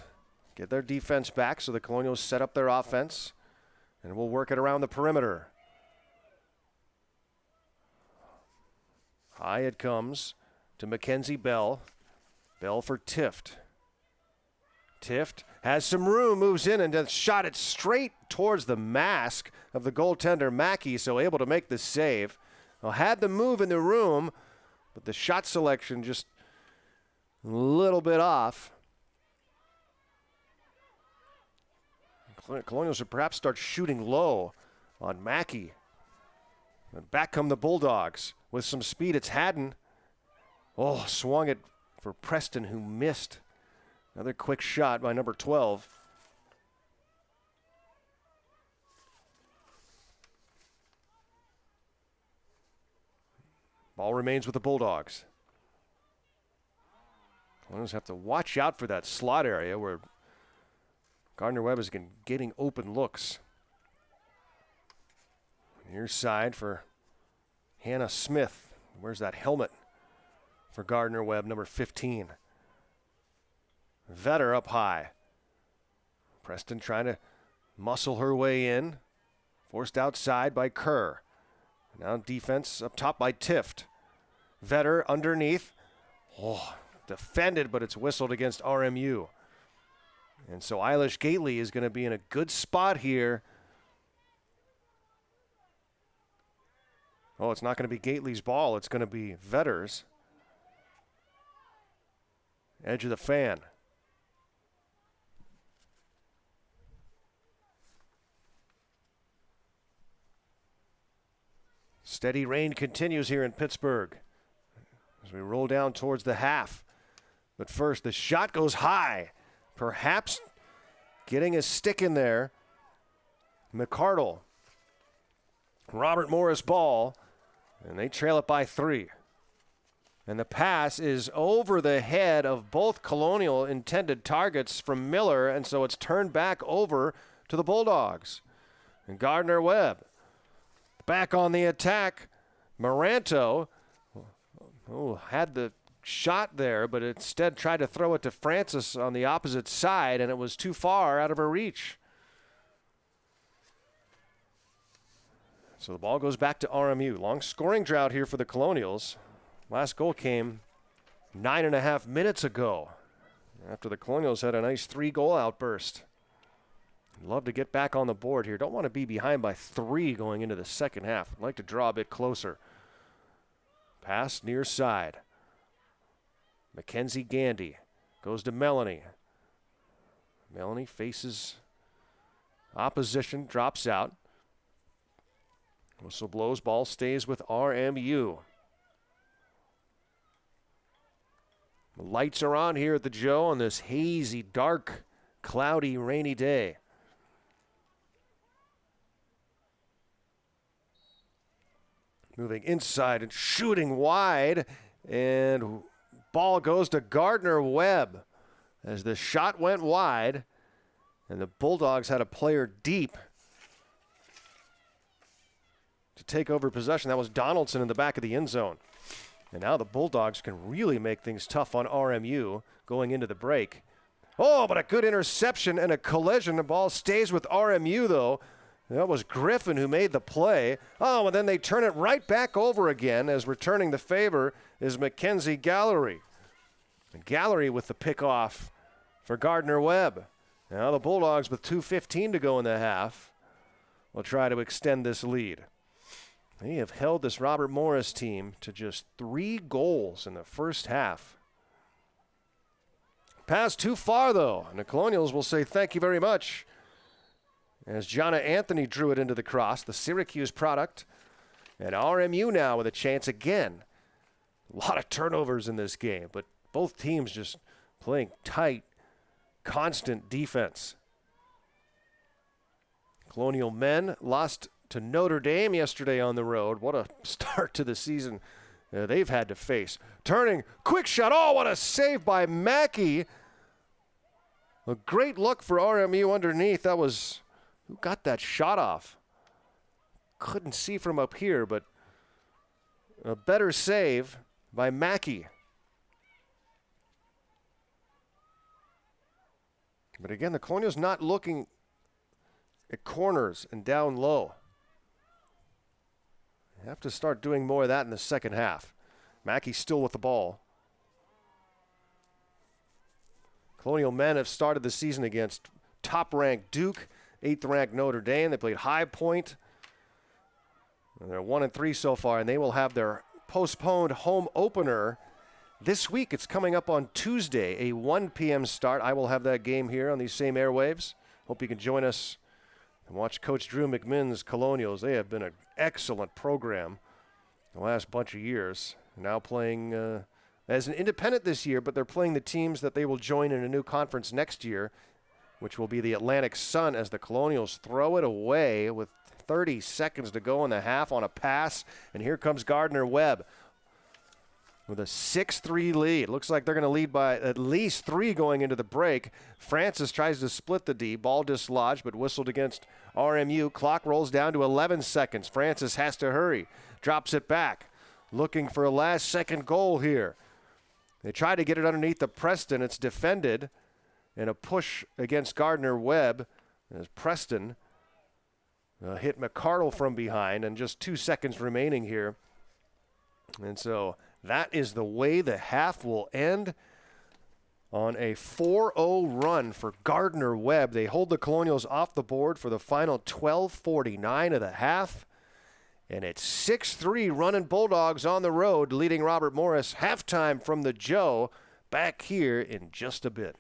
Speaker 2: get their defense back so the Colonials set up their offense. And we'll work it around the perimeter. High it comes to Mackenzie Bell. Bell for Tift. Tift has some room, moves in and then shot it straight towards the mask of the goaltender Mackey, so able to make the save. Well, had the move in the room, but the shot selection just a little bit off. Colonials should perhaps start shooting low on Mackey. And back come the Bulldogs with some speed. It's Haddon. Oh, swung it for Preston, who missed. Another quick shot by number 12. Ball remains with the Bulldogs. Colonials have to watch out for that slot area where Gardner-Webb is getting open looks. Near side for Hannah Smith. Where's that helmet for Gardner-Webb, number 15? Vetter up high. Preston trying to muscle her way in. Forced outside by Kerr. Now defense up top by Tift. Vetter underneath. Oh, defended, but it's whistled against RMU. And so Eilish Gately is going to be in a good spot here. Oh, it's not going to be Gately's ball. It's going to be Vetter's. Edge of the fan. Steady rain continues here in Pittsburgh as we roll down towards the half. But first, the shot goes high. Perhaps getting a stick in there. McCardle. Robert Morris ball. And they trail it by 3. And the pass is over the head of both Colonial intended targets from Miller, and so it's turned back over to the Bulldogs. And Gardner-Webb back on the attack. Maranto had the shot there, but instead tried to throw it to Francis on the opposite side, and it was too far out of her reach. So the ball goes back to RMU. Long scoring drought here for the Colonials. Last goal came 9.5 minutes ago after the Colonials had a nice 3-goal outburst. Love to get back on the board here. Don't want to be behind by 3 going into the second half. I'd like to draw a bit closer. Pass near side. Mackenzie Gandy goes to Melanie. Melanie faces opposition, drops out. Whistle blows, ball stays with RMU. The lights are on here at the Joe on this hazy, dark, cloudy, rainy day. Moving inside and shooting wide, and ball goes to Gardner-Webb as the shot went wide, and the Bulldogs had a player deep to take over possession. That was Donaldson in the back of the end zone. And now the Bulldogs can really make things tough on RMU going into the break. Oh, but a good interception and a collision. The ball stays with RMU, though. That was Griffin who made the play. Oh, and then they turn it right back over again as returning the favor is Mackenzie Gallery. And Gallery with the pickoff for Gardner-Webb. Now the Bulldogs with 2:15 to go in the half will try to extend this lead. They have held this Robert Morris team to just 3 goals in the first half. Pass too far, though, and the Colonials will say thank you very much. As Jonna Anthony drew it into the cross, the Syracuse product. And RMU now with a chance again. A lot of turnovers in this game, but both teams just playing tight, constant defense. Colonial men lost to Notre Dame yesterday on the road. What a start to the season they've had to face. Turning, quick shot. Oh, what a save by Mackey. A great look for RMU underneath. That was, who got that shot off? Couldn't see from up here, but a better save by Mackey. But again, the Colonials not looking at corners and down low. You have to start doing more of that in the second half. Mackey still with the ball. Colonial men have started the season against top-ranked Duke, 8th-ranked Notre Dame. They played High Point. And they're 1-3 so far, and they will have their postponed home opener this week. It's coming up on Tuesday, a 1 p.m. start. I will have that game here on these same airwaves. Hope you can join us and watch Coach Drew McMinn's Colonials. They have been an excellent program the last bunch of years. Now playing as an independent this year, but they're playing the teams that they will join in a new conference next year, which will be the Atlantic Sun, as the Colonials throw it away with 30 seconds to go in the half on a pass. And here comes Gardner-Webb with a 6-3 lead. Looks like they're going to lead by at least 3 going into the break. Francis tries to split the D. Ball dislodged, but whistled against RMU. Clock rolls down to 11 seconds. Francis has to hurry. Drops it back. Looking for a last-second goal here. They try to get it underneath the Preston. It's defended. and a push against Gardner-Webb as Preston hit McCardle from behind, and just 2 seconds remaining here. And so that is the way the half will end, on a 4-0 run for Gardner-Webb. They hold the Colonials off the board for the final 12:49 of the half. And it's 6-3 running Bulldogs on the road, leading Robert Morris. Halftime from the Joe, back here in just a bit.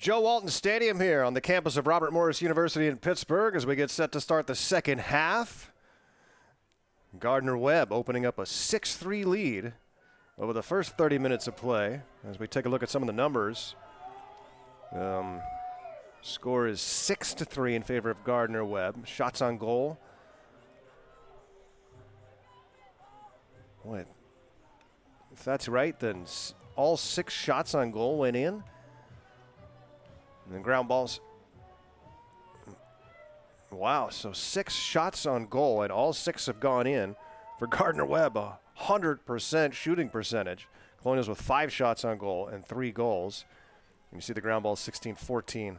Speaker 2: Joe Walton Stadium here on the campus of Robert Morris University in Pittsburgh as we get set to start the second half. Gardner-Webb opening up a 6-3 lead over the first 30 minutes of play. As we take a look at some of the numbers, score is 6-3 in favor of Gardner-Webb. Shots on goal. Boy, if that's right, then all 6 shots on goal went in. And the ground balls. Wow, so 6 shots on goal, and all 6 have gone in. For Gardner-Webb, 100% shooting percentage. Colonials with 5 shots on goal and 3 goals. And you see the ground ball 16-14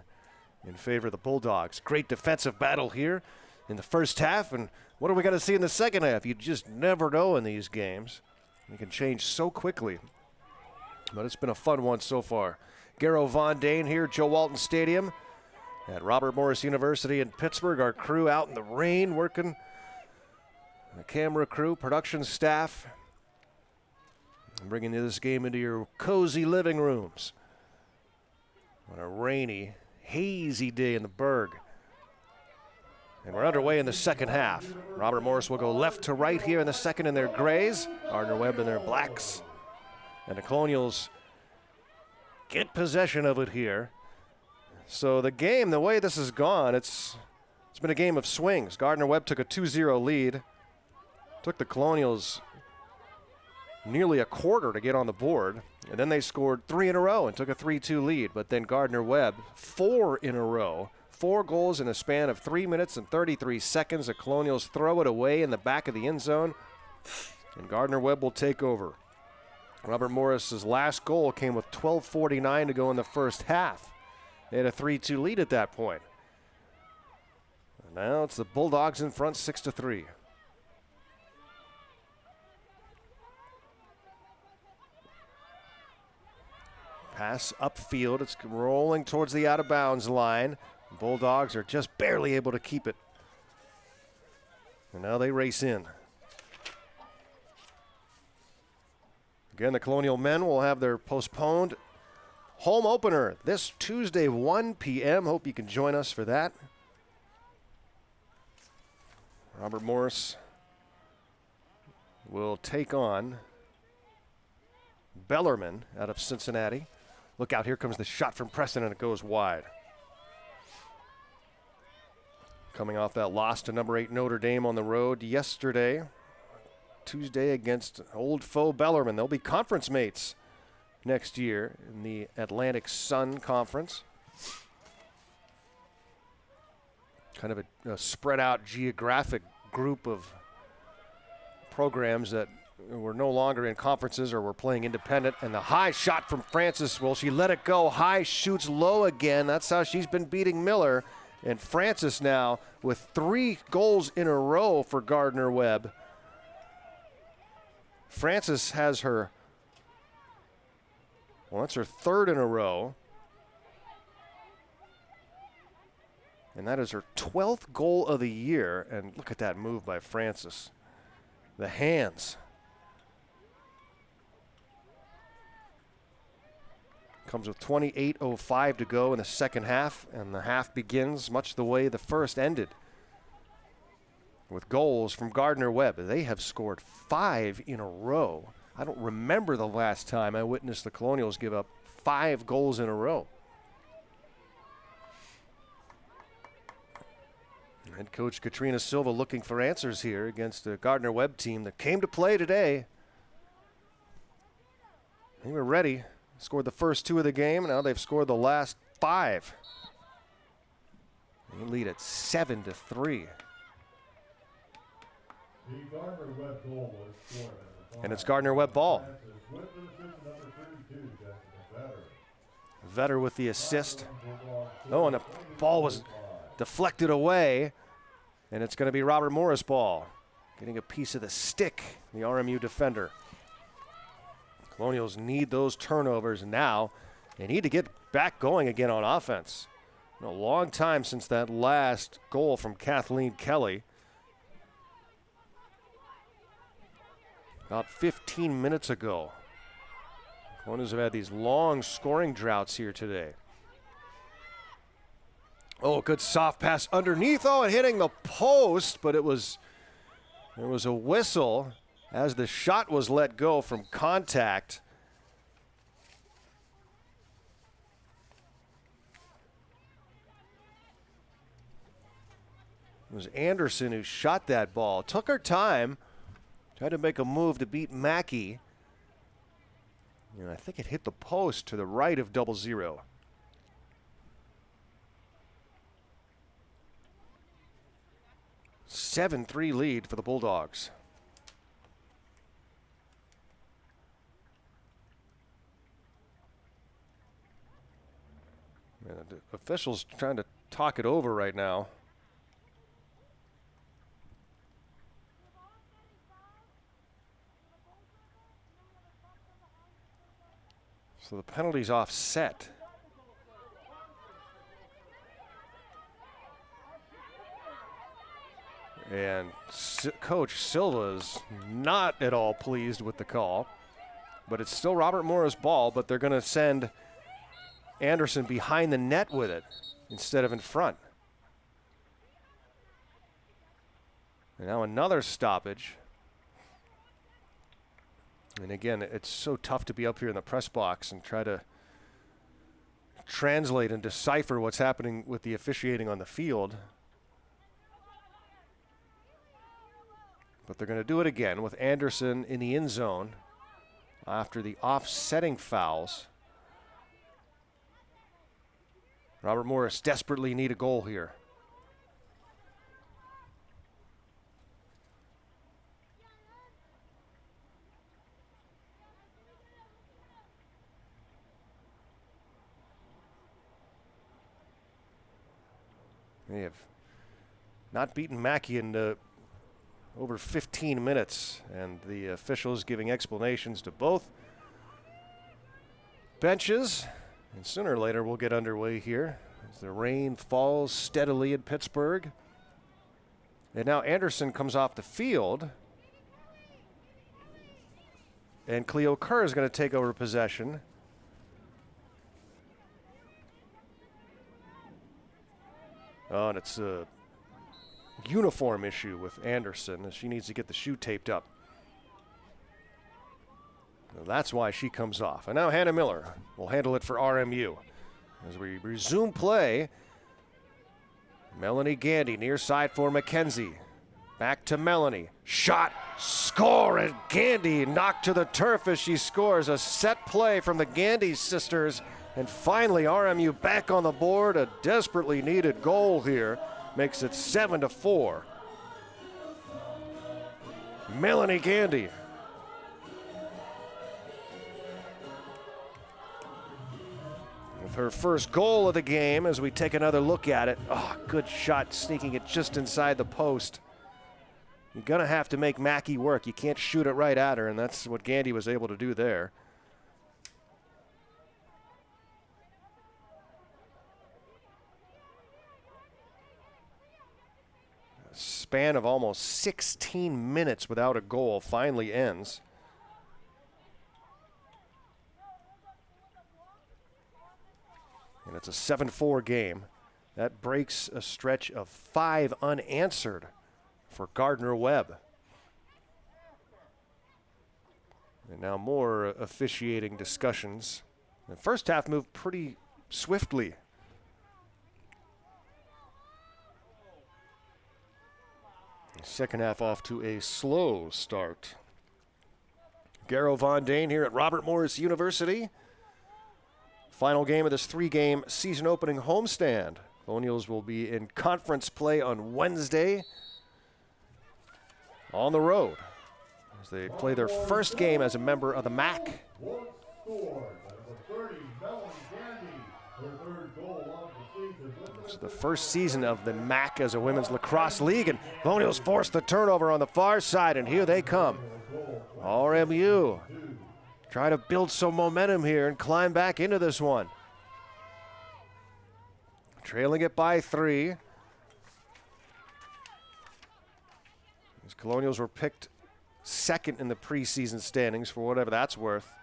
Speaker 2: in favor of the Bulldogs. Great defensive battle here in the first half. And what are we going to see in the second half? You just never know in these games. It can change so quickly. But it's been a fun one so far. Garrow Von Dane here, Joe Walton Stadium at Robert Morris University in Pittsburgh. Our crew out in the rain working. The camera crew, production staff, bringing this game into your cozy living rooms on a rainy, hazy day in the Berg. And we're underway in the second half. Robert Morris will go left to right here in the second in their grays. Gardner-Webb in their blacks. And the Colonials get possession of it here. So the game, the way this has gone, it's been a game of swings. Gardner-Webb took a 2-0 lead. Took the Colonials nearly a quarter to get on the board. And then they scored 3 in a row and took a 3-2 lead. But then Gardner-Webb, 4 in a row. 4 goals in a span of 3 minutes and 33 seconds. The Colonials throw it away in the back of the end zone. And Gardner-Webb will take over. Robert Morris's last goal came with 12:49 to go in the first half. They had a 3-2 lead at that point. And now it's the Bulldogs in front 6-3. Pass upfield. It's rolling towards the out-of-bounds line. The Bulldogs are just barely able to keep it. And now they race in. Again, the Colonial men will have their postponed home opener this Tuesday, 1 p.m. Hope you can join us for that. Robert Morris will take on Bellarmine out of Cincinnati. Look out, here comes the shot from Preston, and it goes wide. Coming off that loss to number 8 Notre Dame on the road yesterday. Tuesday against old foe Bellarmine. They'll be conference mates next year in the Atlantic Sun Conference. Kind of a spread out geographic group of programs that were no longer in conferences or were playing independent. And the high shot from Francis. Well, she let it go. High shoots low again. That's how she's been beating Miller. And Francis now with 3 goals in a row for Gardner-Webb. Francis has her, well, that's her 3rd in a row. And that is her 12th goal of the year. And look at that move by Francis. The hands. Comes with 28:05 to go in the second half. And the half begins much the way the first ended. With goals from Gardner-Webb. They have scored 5 in a row. I don't remember the last time I witnessed the Colonials give up 5 goals in a row. Head coach Katrina Silva looking for answers here against the Gardner-Webb team that came to play today. They were ready. Scored the first 2 of the game. Now they've scored the last 5. They lead at 7-3.
Speaker 1: The Gardner-Webb goal was scored at the
Speaker 2: And it's Gardner-Webb ball. Vetter with the assist. Oh, and the ball was deflected away. And it's going to be Robert Morris ball. Getting a piece of the stick, the RMU defender. Colonials need those turnovers now. They need to get back going again on offense. A long time since that last goal from Kathleen Kelly. About 15 minutes ago. Colonials have had these long scoring droughts here today. Oh, good soft pass underneath. Oh, and hitting the post, but there was a whistle as the shot was let go from contact. It was Anderson who shot that ball. Took her time. Tried to make a move to beat Mackey. And I think it hit the post to the right of 0-0. (7-3) lead for the Bulldogs. And the officials trying to talk it over right now. So the penalty's offset. And Coach Silva's not at all pleased with the call. But it's still Robert Morris' ball, but they're going to send Anderson behind the net with it instead of in front. And now another stoppage. And again, it's so tough to be up here in the press box and try to translate and decipher what's happening with the officiating on the field. But they're going to do it again with Anderson in the end zone after the offsetting fouls. Robert Morris desperately need a goal here. They have not beaten Mackey in over 15 minutes, and the officials giving explanations to both benches. And sooner or later we'll get underway here as the rain falls steadily in Pittsburgh. And now Anderson comes off the field, and Cleo Kerr is going to take over possession. Oh, and it's a uniform issue with Anderson as she needs to get the shoe taped up. So that's why she comes off. And now Hannah Miller will handle it for RMU. As we resume play, Melanie Gandy near side for McKenzie. Back to Melanie. Shot, score, and Gandy knocked to the turf as she scores. A set play from the Gandy sisters. And finally, RMU back on the board. A desperately needed goal here makes it 7-4. Melanie Gandy. With her first goal of the game as we take another look at it. Oh, good shot, sneaking it just inside the post. You're going to have to make Mackey work. You can't shoot it right at her, and that's what Gandy was able to do there. Span of almost 16 minutes without a goal finally ends. And it's a 7-4 game. That breaks a stretch of 5 unanswered for Gardner-Webb. And now more officiating discussions. The first half moved pretty swiftly. Second half off to a slow start. Garrow Von Dane here at Robert Morris University. Final game of this 3-game season opening homestand. Colonials will be in conference play on Wednesday on the road as they play their first game as a member of the MAC. It's the first season of the MAC as a women's lacrosse league, and Colonials forced the turnover on the far side, and here they come. RMU try to build some momentum here and climb back into this one. Trailing it by 3. These Colonials were picked second in the preseason standings for whatever that's worth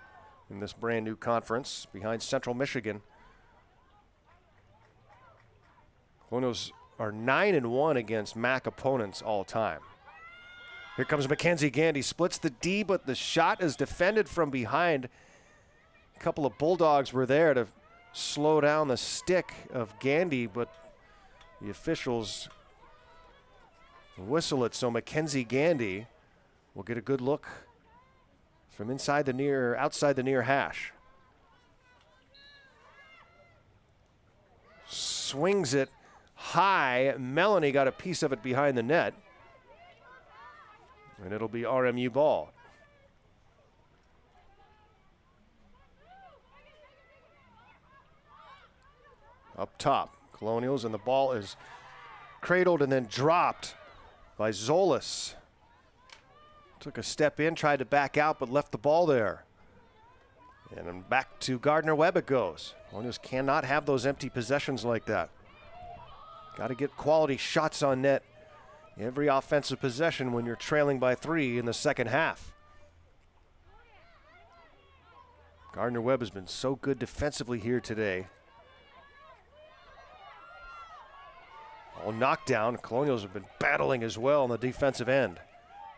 Speaker 2: in this brand new conference behind Central Michigan. Colonials are 9-1 against MAC opponents all time. Here comes Mackenzie Gandy, splits the D, but the shot is defended from behind. A couple of Bulldogs were there to slow down the stick of Gandy, but the officials whistle it, so Mackenzie Gandy will get a good look from outside the near hash. Swings it high. Melanie got a piece of it behind the net. And it'll be RMU ball. Up top, Colonials, and the ball is cradled and then dropped by Zolis. Took a step in, tried to back out, but left the ball there. And then back to Gardner-Webb it goes. Colonials cannot have those empty possessions like that. Got to get quality shots on net every offensive possession when you're trailing by 3 in the second half. Gardner-Webb has been so good defensively here today. All knocked down. Colonials have been battling as well on the defensive end,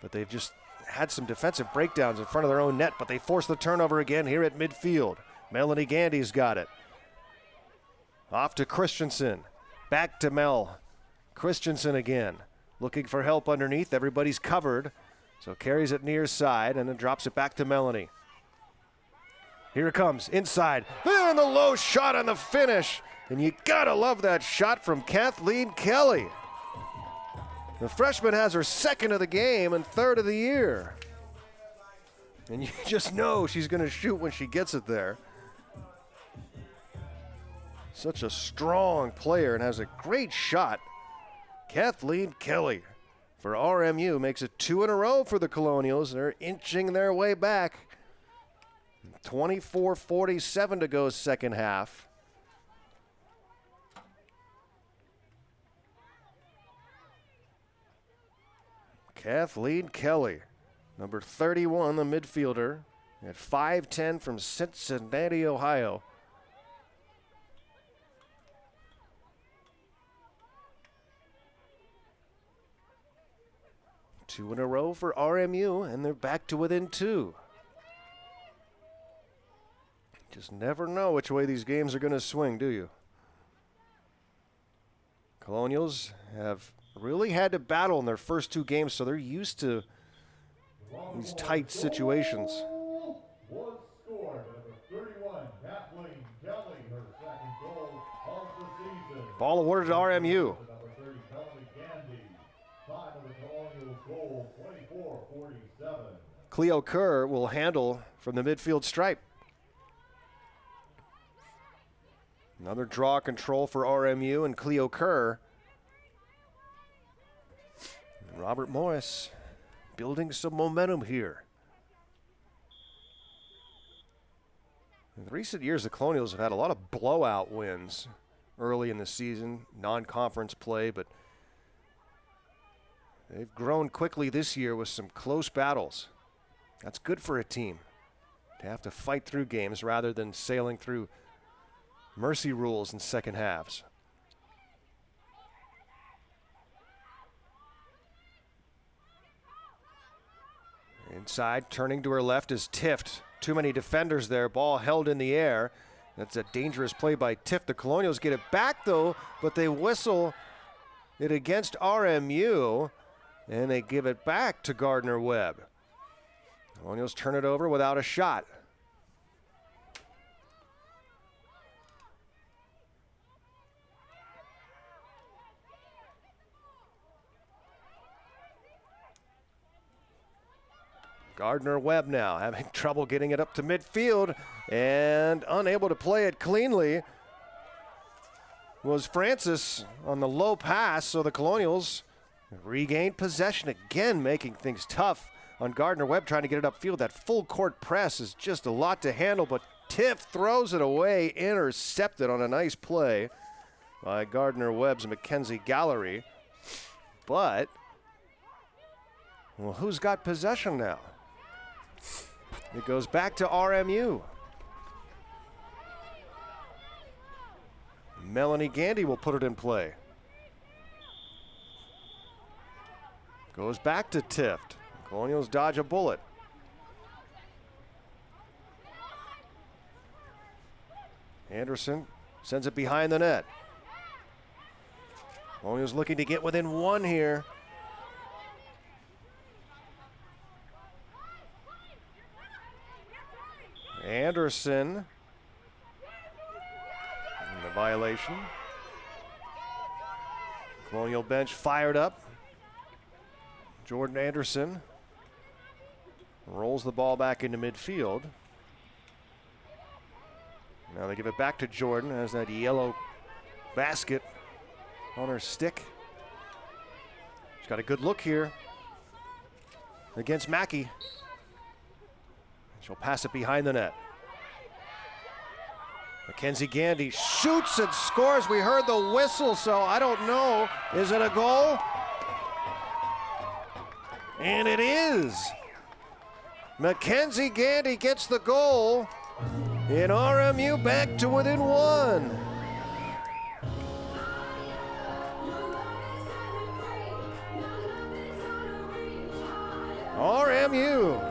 Speaker 2: but they've just had some defensive breakdowns in front of their own net, but they force the turnover again here at midfield. Melanie Gandy's got it. Off to Christensen. Back to Mel. Christensen again. Looking for help underneath. Everybody's covered. So carries it near side and then drops it back to Melanie. Here it comes. Inside. And the low shot on the finish. And you gotta love that shot from Kathleen Kelly. The freshman has her second of the game and third of the year. And you just know she's gonna shoot when she gets it there. Such a strong player and has a great shot. Kathleen Kelly for RMU makes it 2 in a row for the Colonials. They're inching their way back. 24:47 to go second half. Kathleen Kelly, number 31, the midfielder, at 5'10" from Cincinnati, Ohio. Two in a row for RMU, and they're back to within 2. Just never know which way these games are going to swing, do you? Colonials have really had to battle in their first 2 games, so they're used to these tight situations.
Speaker 1: Was scored number 31, Kathleen Kelly, her second goal of the season.
Speaker 2: Ball awarded to RMU.
Speaker 1: Number 30, Melanie Gandy. Time of the Colonials goal, 24:47.
Speaker 2: Cleo Kerr will handle from the midfield stripe. Another draw control for RMU and Cleo Kerr. And Robert Morris building some momentum here. In recent years, the Colonials have had a lot of blowout wins early in the season, non-conference play, but they've grown quickly this year with some close battles. That's good for a team to have to fight through games rather than sailing through mercy rules in second halves. Inside, turning to her left is Tift. Too many defenders there. Ball held in the air. That's a dangerous play by Tift. The Colonials get it back, though, but they whistle it against RMU, and they give it back to Gardner-Webb. Colonials turn it over without a shot. Gardner-Webb now having trouble getting it up to midfield and unable to play it cleanly was Francis on the low pass, so the Colonials regained possession again, making things tough on Gardner-Webb trying to get it upfield. That full court press is just a lot to handle, but Tiff throws it away, intercepted on a nice play by Gardner-Webb's Mackenzie Gallery. But, well, who's got possession now? It goes back to RMU. Melanie Gandy will put it in play. Goes back to Tift. Colonials dodge a bullet. Anderson sends it behind the net. Colonials looking to get within one here. Anderson. And the violation. Colonial bench fired up. Jordan Anderson rolls the ball back into midfield. Now they give it back to Jordan as that yellow basket on her stick. She's got a good look here against Mackey. She'll pass it behind the net. Mackenzie Gandy shoots and scores. We heard the whistle, so I don't know. Is it a goal? And it is. Mackenzie Gandy gets the goal. In RMU back to within one. RMU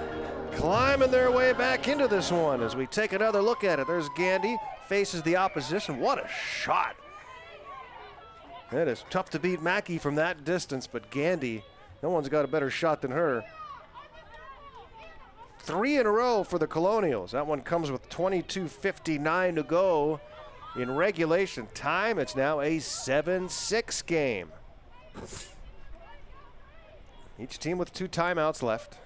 Speaker 2: climbing their way back into this one as we take another look at it. There's Gandy, faces the opposition. What a shot. It is tough to beat Mackey from that distance, but Gandy, no one's got a better shot than her. 3 in a row for the Colonials. That one comes with 22:59 to go in regulation time. It's now a 7-6 game. Each team with 2 timeouts left.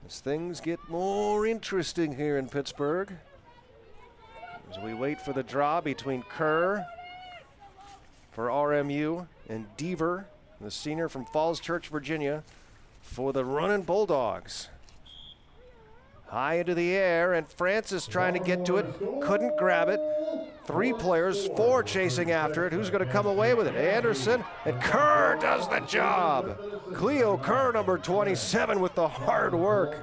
Speaker 2: As things get more interesting here in Pittsburgh. As we wait for the draw between Kerr for RMU and Deaver, the senior from Falls Church, Virginia, for the Runnin' Bulldogs. High into the air, and Francis trying to get to it, couldn't grab it. 3 players, 4 chasing after it. Who's going to come away with it? Anderson, and Kerr does the job. Cleo Kerr, number 27, with the hard work.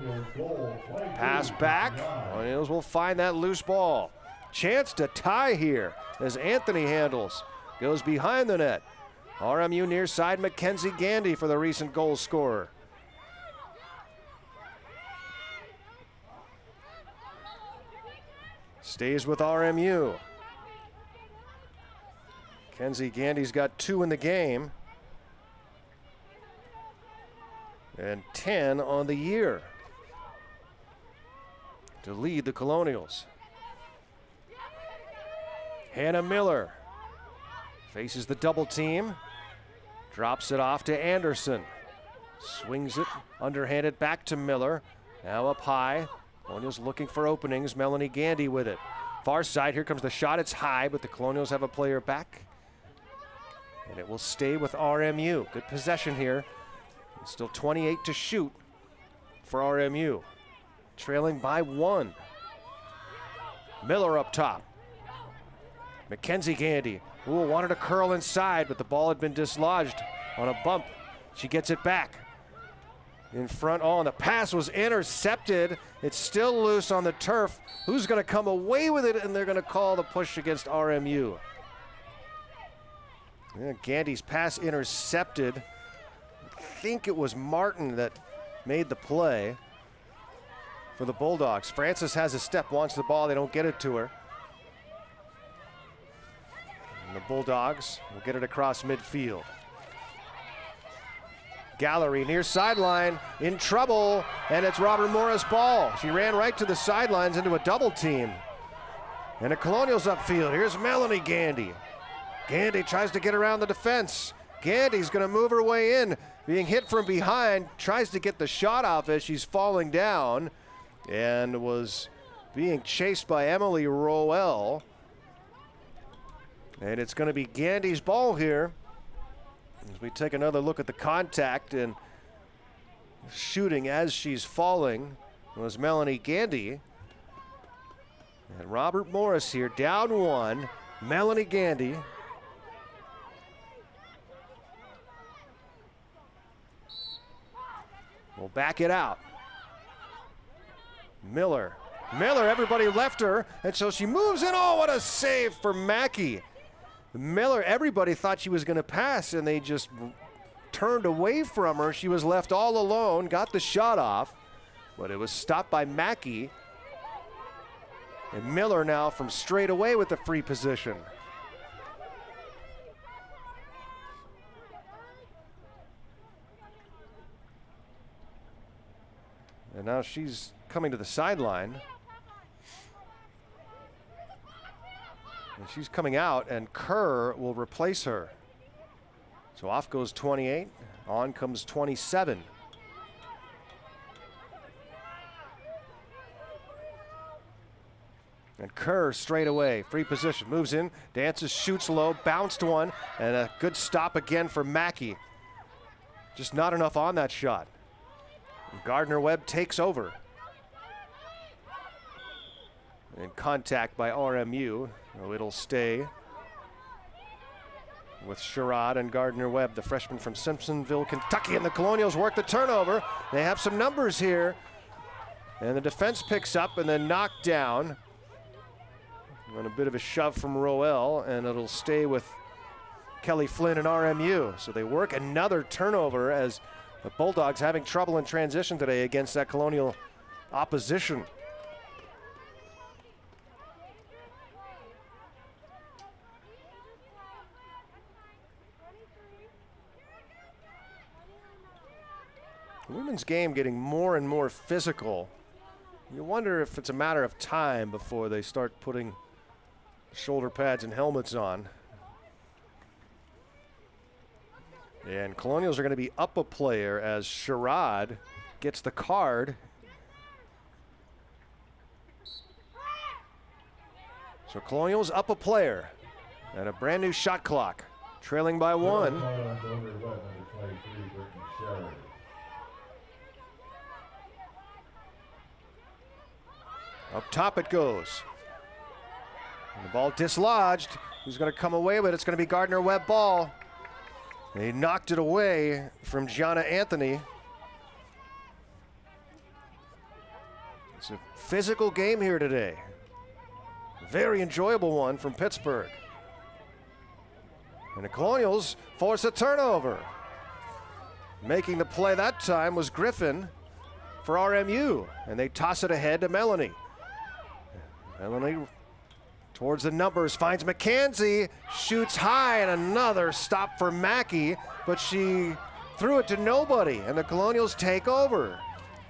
Speaker 2: Pass back. Colonials will find that loose ball. Chance to tie here as Anthony handles. Goes behind the net. RMU near side, Mackenzie Gandy for the recent goal scorer. Stays with RMU. Mackenzie Gandy's got 2 in the game. And 10 on the year to lead the Colonials. Hannah Miller faces the double team. Drops it off to Anderson. Swings it underhanded back to Miller. Now up high. Colonials looking for openings. Melanie Gandy with it. Far side, here comes the shot. It's high, but the Colonials have a player back. And it will stay with RMU. Good possession here. Still 28 to shoot for RMU. Trailing by 1. Miller up top. Mackenzie Gandy. Ooh, wanted to curl inside, but the ball had been dislodged on a bump. She gets it back. In front, and the pass was intercepted. It's still loose on the turf. Who's going to come away with it? And they're going to call the push against RMU. Yeah, Gandy's pass intercepted. I think it was Martin that made the play for the Bulldogs. Francis has a step, wants the ball. They don't get it to her. And the Bulldogs will get it across midfield. Gallery near sideline, in trouble, and it's Robert Morris' ball. She ran right to the sidelines into a double team. And the Colonials upfield. Here's Melanie Gandy. Gandy tries to get around the defense. Gandy's going to move her way in, being hit from behind, tries to get the shot off as she's falling down, and was being chased by Emily Roel. And it's going to be Gandy's ball here. As we take another look at the contact and shooting as she's falling was Melanie Gandy. And Robert Morris here, down 1. Melanie Gandy. Will back it out. Miller, everybody left her, and so she moves in. Oh, what a save for Mackey. Miller, everybody thought she was going to pass, and they just turned away from her. She was left all alone, got the shot off, but it was stopped by Mackey. And Miller now from straight away with the free position. And now she's coming to the sideline. And she's coming out, and Kerr will replace her. So off goes 28, on comes 27. And Kerr straight away, free position, moves in, dances, shoots low, bounced one, and a good stop again for Mackey. Just not enough on that shot. Gardner-Webb takes over. And contact by RMU. Oh, it'll stay with Sherrod and Gardner-Webb, the freshman from Simpsonville, Kentucky. And the Colonials work the turnover. They have some numbers here. And the defense picks up and then knocked down. And a bit of a shove from Roel, and it'll stay with Kelly Flynn and RMU. So they work another turnover as the Bulldogs having trouble in transition today against that Colonial opposition. The women's game getting more and more physical. You wonder if it's a matter of time before they start putting shoulder pads and helmets on. And Colonials are going to be up a player as Sherrod gets the card. So Colonials up a player and a brand new shot clock, trailing by one. Up top it goes. And the ball dislodged. Who's going to come away with it? It's going to be Gardner-Webb ball. They knocked it away from Gianna Anthony. It's a physical game here today. Very enjoyable one from Pittsburgh. And the Colonials force a turnover. Making the play that time was Griffin for RMU. And they toss it ahead to Melanie. Melanie towards the numbers, finds McKenzie, shoots high, and another stop for Mackey, but she threw it to nobody, and the Colonials take over.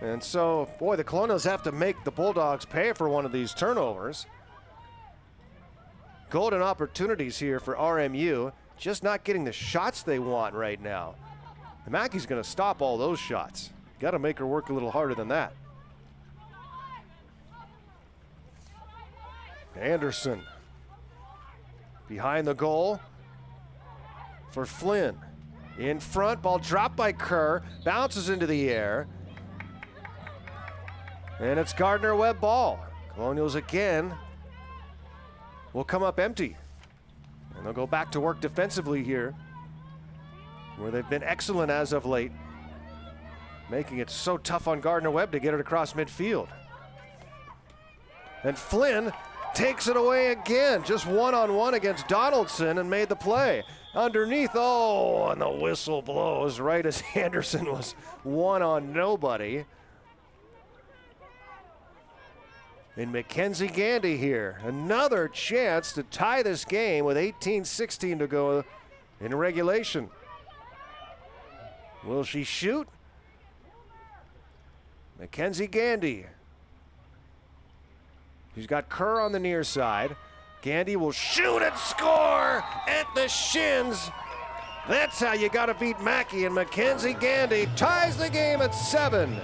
Speaker 2: And so, boy, the Colonials have to make the Bulldogs pay for one of these turnovers. Golden opportunities here for RMU, just not getting the shots they want right now. And Mackey's going to stop all those shots. Got to make her work a little harder than that. Anderson behind the goal for Flynn. In front, ball dropped by Kerr, bounces into the air. And it's Gardner-Webb ball. Colonials again will come up empty. And they'll go back to work defensively here, where they've been excellent as of late, making it so tough on Gardner-Webb to get it across midfield. And Flynn takes it away again, just one-on-one against Donaldson and made the play. Underneath, oh, and the whistle blows right as Anderson was one on nobody. And Mackenzie Gandy here, another chance to tie this game with 18-16 to go in regulation. Will she shoot? Mackenzie Gandy. He's got Kerr on the near side. Gandy will shoot and score at the shins. That's how you got to beat Mackey, and Mackenzie Gandy ties the game at 7.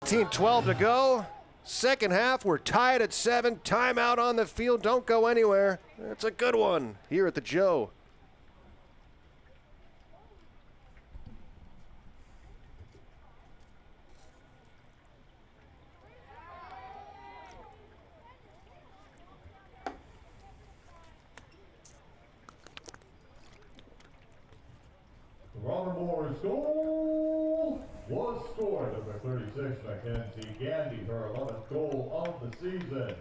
Speaker 2: Team 12 to go. Second half, we're tied at 7. Timeout on the field. Don't go anywhere. It's a good one here at the Joe.
Speaker 1: goal was scored. Number 36, Mackenzie Gandy, her 11th goal of the season.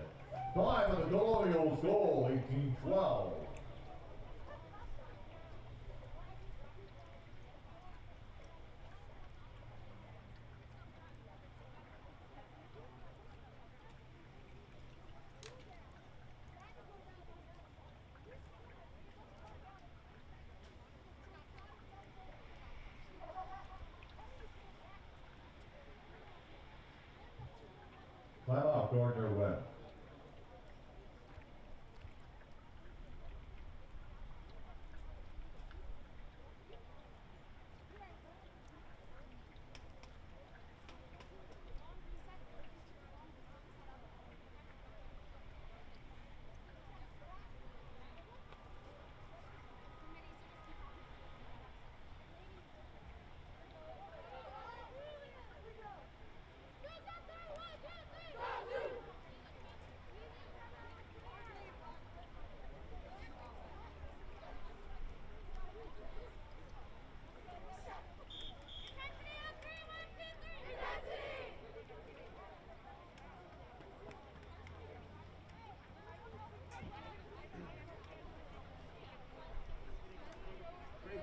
Speaker 1: Time of the Colonials goal, 18-12. Timeout, Gardner-Webb.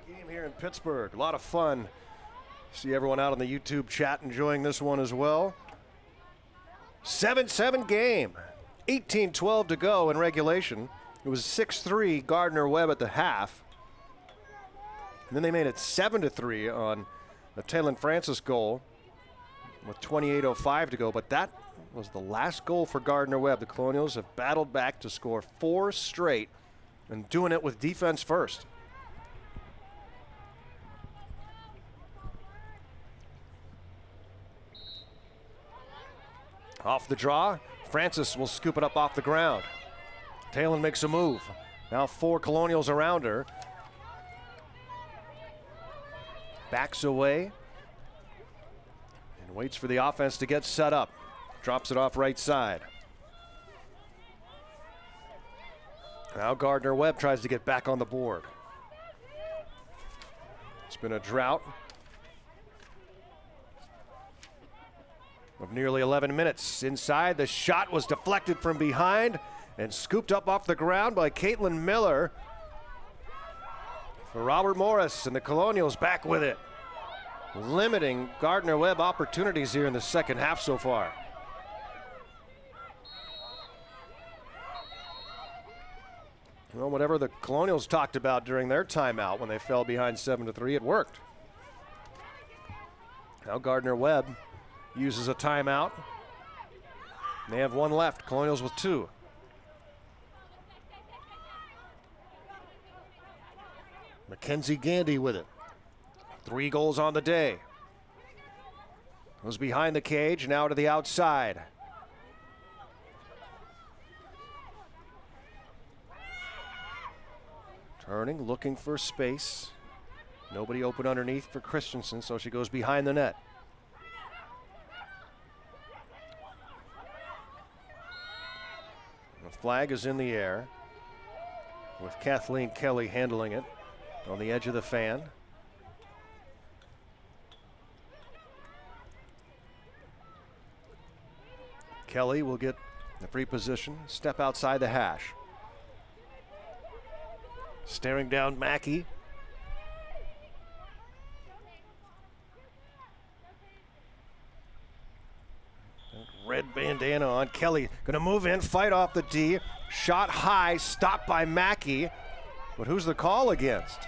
Speaker 2: Game here in Pittsburgh. A lot of fun. See everyone out on the YouTube chat enjoying this one as well. 7-7 game. 18-12 to go in regulation. It was 6-3 Gardner-Webb at the half. And then they made it 7-3 on a Taylor Francis goal with 28:05 to go. But that was the last goal for Gardner-Webb. The Colonials have battled back to score 4 straight and doing it with defense first. Off the draw, Francis will scoop it up off the ground. Taylor makes a move. Now 4 Colonials around her. Backs away and waits for the offense to get set up. Drops it off right side. Now Gardner-Webb tries to get back on the board. It's been a drought of nearly 11 minutes. Inside, the shot was deflected from behind and scooped up off the ground by Caitlin Miller. For Robert Morris, and the Colonials back with it, limiting Gardner-Webb opportunities here in the second half so far. Well, whatever the Colonials talked about during their timeout when they fell behind 7-3, it worked. Now Gardner-Webb uses a timeout. They have 1 left, Colonials with 2. Mackenzie Gandy with it. 3 goals on the day. Goes behind the cage, now to the outside. Turning, looking for space. Nobody open underneath for Christensen, so she goes behind the net. The flag is in the air with Kathleen Kelly handling it on the edge of the fan. Kelly will get the free position, step outside the hash. Staring down Mackey. Red bandana on. Kelly gonna move in, fight off the D. Shot high, stopped by Mackey. But who's the call against?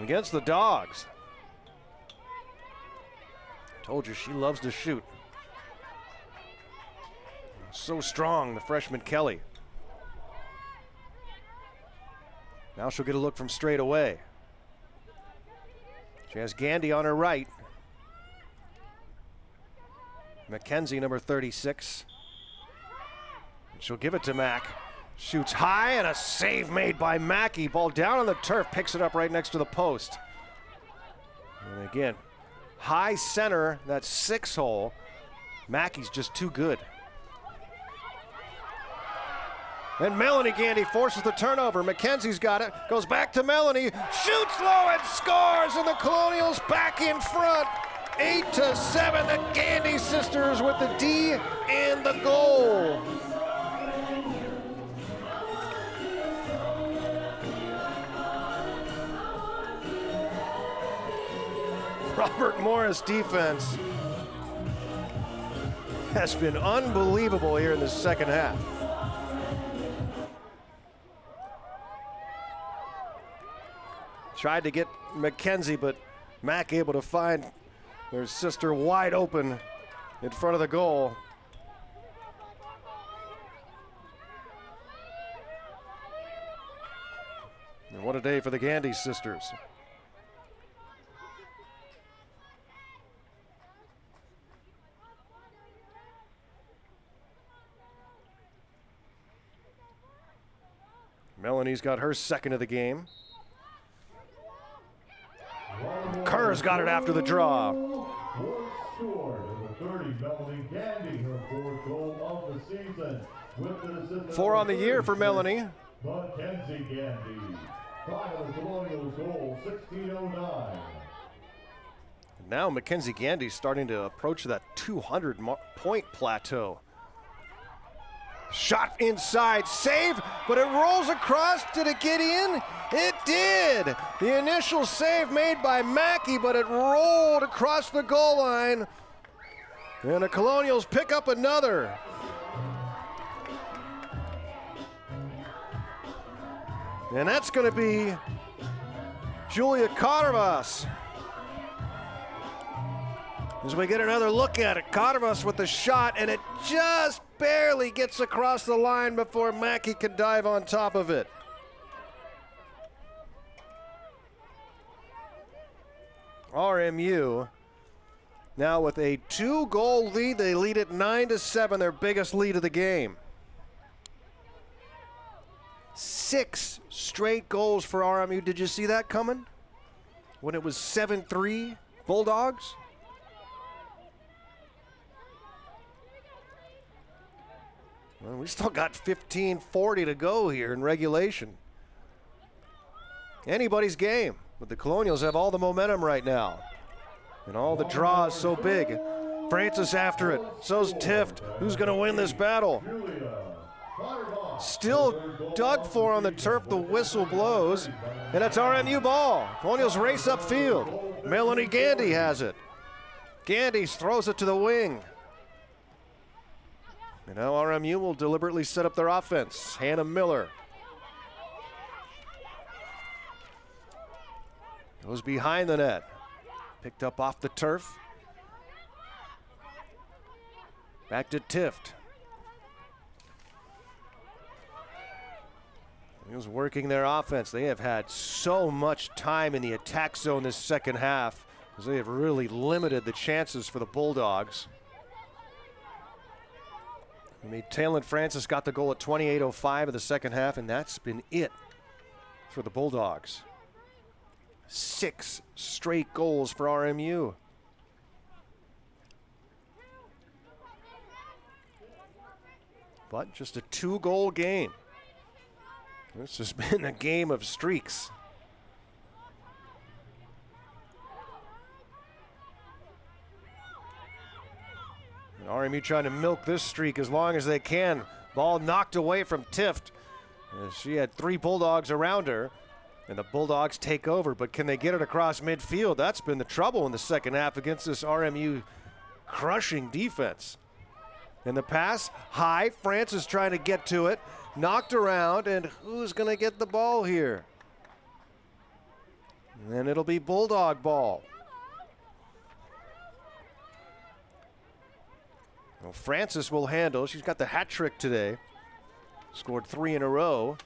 Speaker 2: Against the Dogs. Told you she loves to shoot. So strong, the freshman Kelly. Now she'll get a look from straight away. She has Gandy on her right. Mackenzie, number 36. And she'll give it to Mack. Shoots high and a save made by Mackey. Ball down on the turf, picks it up right next to the post. And again, high center, that 6-hole. Mackey's just too good. And Melanie Gandy forces the turnover. Mackenzie's got it, goes back to Melanie, shoots low and scores, and the Colonials back in front. 8-7, the Gandy sisters with the D and the goal. Robert Morris defense has been unbelievable here in the second half. Tried to get Mackenzie, but Mack able to find their sister wide open in front of the goal. And what a day for the Gandy sisters. Melanie's got her second of the game. Kerr's got it after the draw. Four on the year for Melanie.
Speaker 1: Mackenzie Gandy, time of the Colonials goal, 16:09.
Speaker 2: Now Mackenzie Gandy's starting to approach that 200-point plateau. Shot inside, save, but it rolls across. Did it get in? It did. The initial save made by Mackey, but it rolled across the goal line. And the Colonials pick up another. And that's going to be Julia Carvas. As we get another look at it, Carvas with the shot, and it just barely gets across the line before Mackey can dive on top of it. RMU now with a 2-goal lead. They lead it 9-7, their biggest lead of the game. 6 straight goals for RMU. Did you see that coming? When it was 7-3 Bulldogs? Well, we still got 15:40 to go here in regulation. Anybody's game, but the Colonials have all the momentum right now. And all the draws so big. Francis after it, so's Tift. Who's gonna win this battle? Still dug for on the turf, the whistle blows, and it's RMU ball. Colonials race upfield. Melanie Gandy has it. Gandy throws it to the wing. And now RMU will deliberately set up their offense. Hannah Miller goes behind the net. Picked up off the turf. Back to Tift. He was working their offense. They have had so much time in the attack zone this second half, as they have really limited the chances for the Bulldogs. I mean, Talon Francis got the goal at 28:05 of the second half, and that's been it for the Bulldogs. 6 straight goals for RMU. But just a 2-goal game. This has been a game of streaks. And RMU trying to milk this streak as long as they can. Ball knocked away from Tift. She had 3 Bulldogs around her, and the Bulldogs take over. But can they get it across midfield? That's been the trouble in the second half against this RMU crushing defense. And the pass, high. Francis trying to get to it. Knocked around, and who's going to get the ball here? And then it'll be Bulldog ball. Well, Francis will handle. She's got the hat trick today. Scored 3 in a row.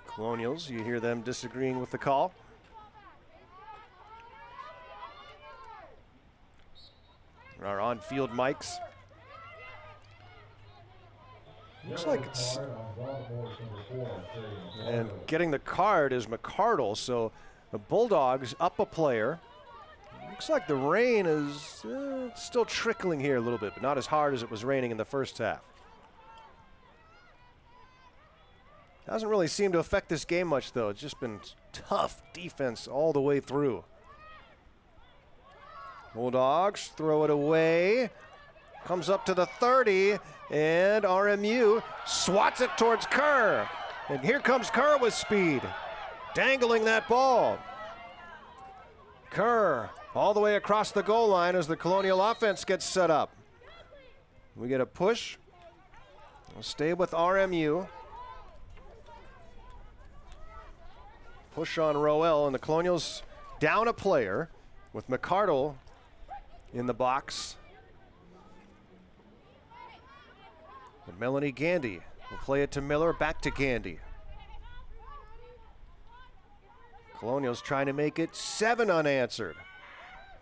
Speaker 2: Colonials, you hear them disagreeing with the call. Our on-field mics. Looks like it's,
Speaker 1: Card on Ronald Morris, number 4,
Speaker 2: and getting the card is McCardle, so the Bulldogs up a player. Looks like the rain is still trickling here a little bit, but not as hard as it was raining in the first half. Hasn't really seemed to affect this game much, though. It's just been tough defense all the way through. Bulldogs throw it away. Comes up to the 30, and RMU swats it towards Kerr. And here comes Kerr with speed, dangling that ball. Kerr all the way across the goal line as the Colonial offense gets set up. We get a push. We'll stay with RMU. Push on Roel, and the Colonials down a player with McCardle in the box. And Melanie Gandy will play it to Miller, back to Gandy. Colonials trying to make it 7 unanswered.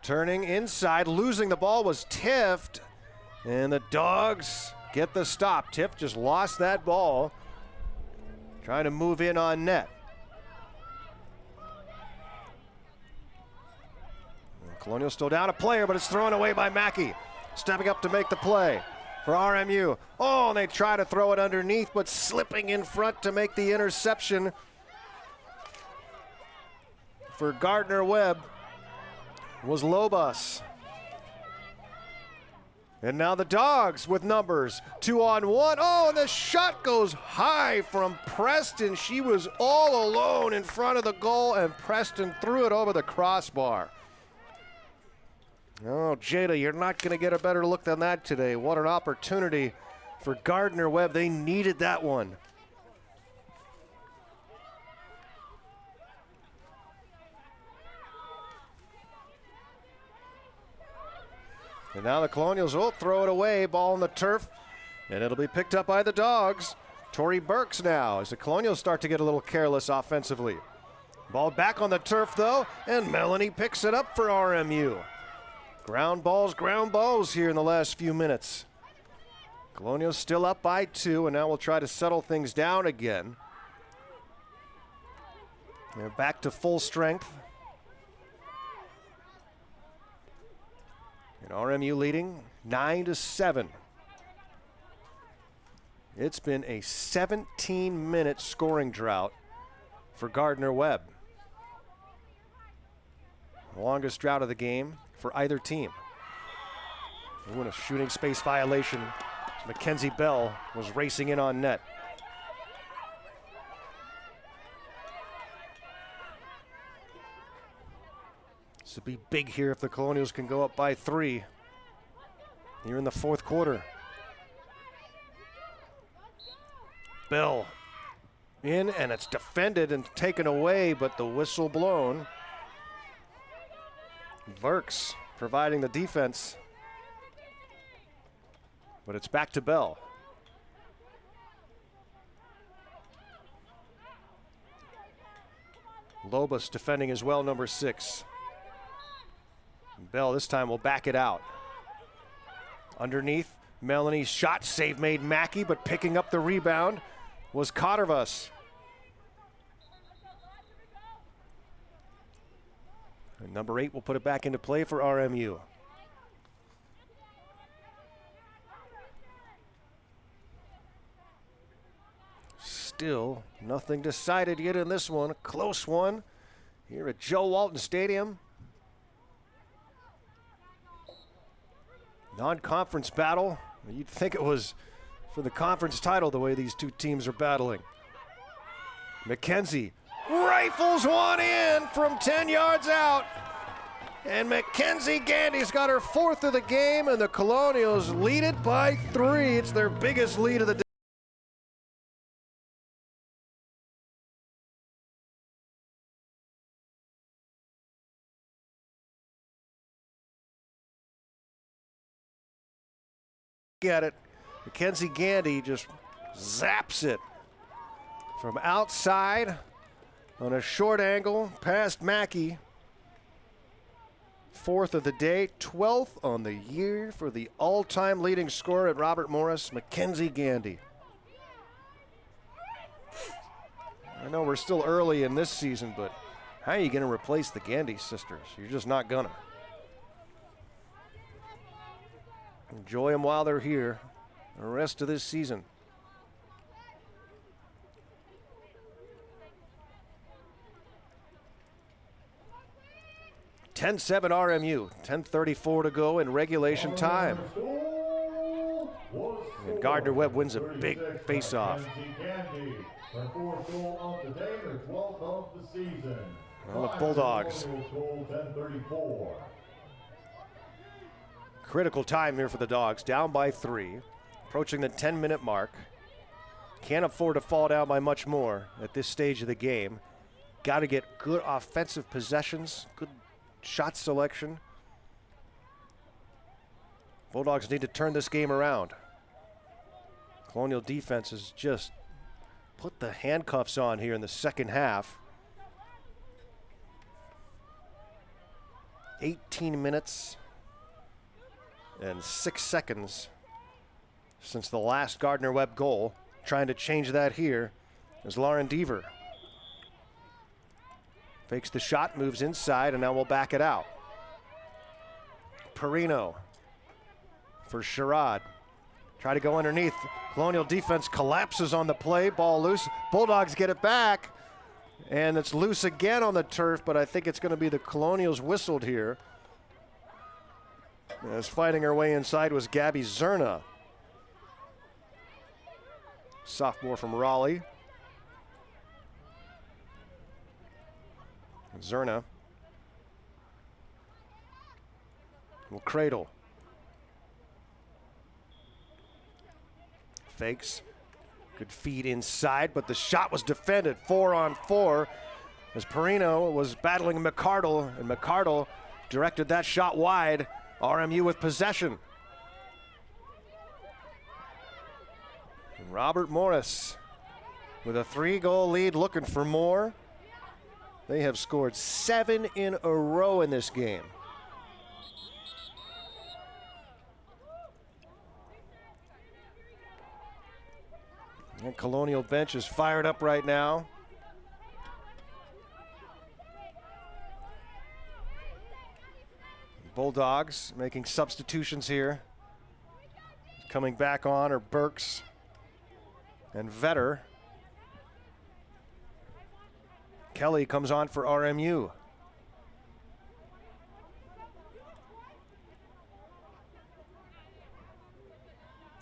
Speaker 2: Turning inside, losing the ball was Tift, and the Dogs get the stop. Tift just lost that ball, trying to move in on net. Colonials still down a player, but it's thrown away by Mackey. Stepping up to make the play for RMU. Oh, and they try to throw it underneath, but slipping in front to make the interception for Gardner-Webb was Lobos. And now the Dogs with numbers, 2-on-1. Oh, and the shot goes high from Preston. She was all alone in front of the goal, and Preston threw it over the crossbar. Oh, Jada, you're not going to get a better look than that today. What an opportunity for Gardner-Webb. They needed that one. And now the Colonials will throw it away. Ball on the turf, and it'll be picked up by the Dogs. Tori Burks now as the Colonials start to get a little careless offensively. Ball back on the turf, though, and Melanie picks it up for RMU. Ground balls here in the last few minutes. Colonials still up by 2, and now we'll try to settle things down again. They're back to full strength. And RMU leading 9-7. It's been a 17-minute scoring drought for Gardner-Webb. The longest drought of the game for either team. They win a shooting space violation. Mackenzie Bell was racing in on net. This would be big here if the Colonials can go up by 3 here in the fourth quarter. Bell in, and it's defended and taken away, but the whistle blown. Burks providing the defense, but it's back to Bell. Lobos defending as well, number 6. Bell this time will back it out. Underneath, Melanie's shot, save made Mackey, but picking up the rebound was Cottervus. And number 8 will put it back into play for RMU. Still nothing decided yet in this one. A close one here at Joe Walton Stadium. Non-conference battle. You'd think it was for the conference title the way these two teams are battling. McKenzie rifles one in from 10 yards out. And Mackenzie Gandy's got her 4th of the game, and the Colonials lead it by 3. It's their biggest lead of the day. At it, Mackenzie Gandy just zaps it from outside on a short angle past Mackey. 4th of the day, 12th on the year for the all-time leading scorer at Robert Morris, Mackenzie Gandy. know we're still early in this season, but how are you going to replace the Gandy sisters? You're just not gonna. Enjoy them while they're here the rest of this season. (10-7) RMU, 10:34 to go in regulation time. And Gardner-Webb wins a big face-off. Well, the Bulldogs. Critical time here for the Dogs, down by 3, approaching the 10-minute mark. Can't afford to fall down by much more at this stage of the game. Got to get good offensive possessions, good shot selection. Bulldogs need to turn this game around. Colonial defense has just put the handcuffs on here in the second half. 18 minutes and 6 seconds since the last Gardner-Webb goal. Trying to change that here is Lauren Deaver. Fakes the shot, moves inside, and now we'll back it out. Perino for Sherrod. Try to go underneath. Colonial defense collapses on the play. Ball loose. Bulldogs get it back. And it's loose again on the turf, but I think it's going to be the Colonials whistled here. As fighting her way inside was Gabby Zerna. Sophomore from Raleigh. Zerna will cradle. Fakes. Good feed inside, but the shot was defended 4-on-4 as Perino was battling McCardle, and McCardle directed that shot wide. RMU with possession. And Robert Morris with a 3-goal lead, looking for more. They have scored 7 in a row in this game. And Colonial bench is fired up right now. Bulldogs making substitutions here. Coming back on are Burks and Vetter. Kelly comes on for RMU.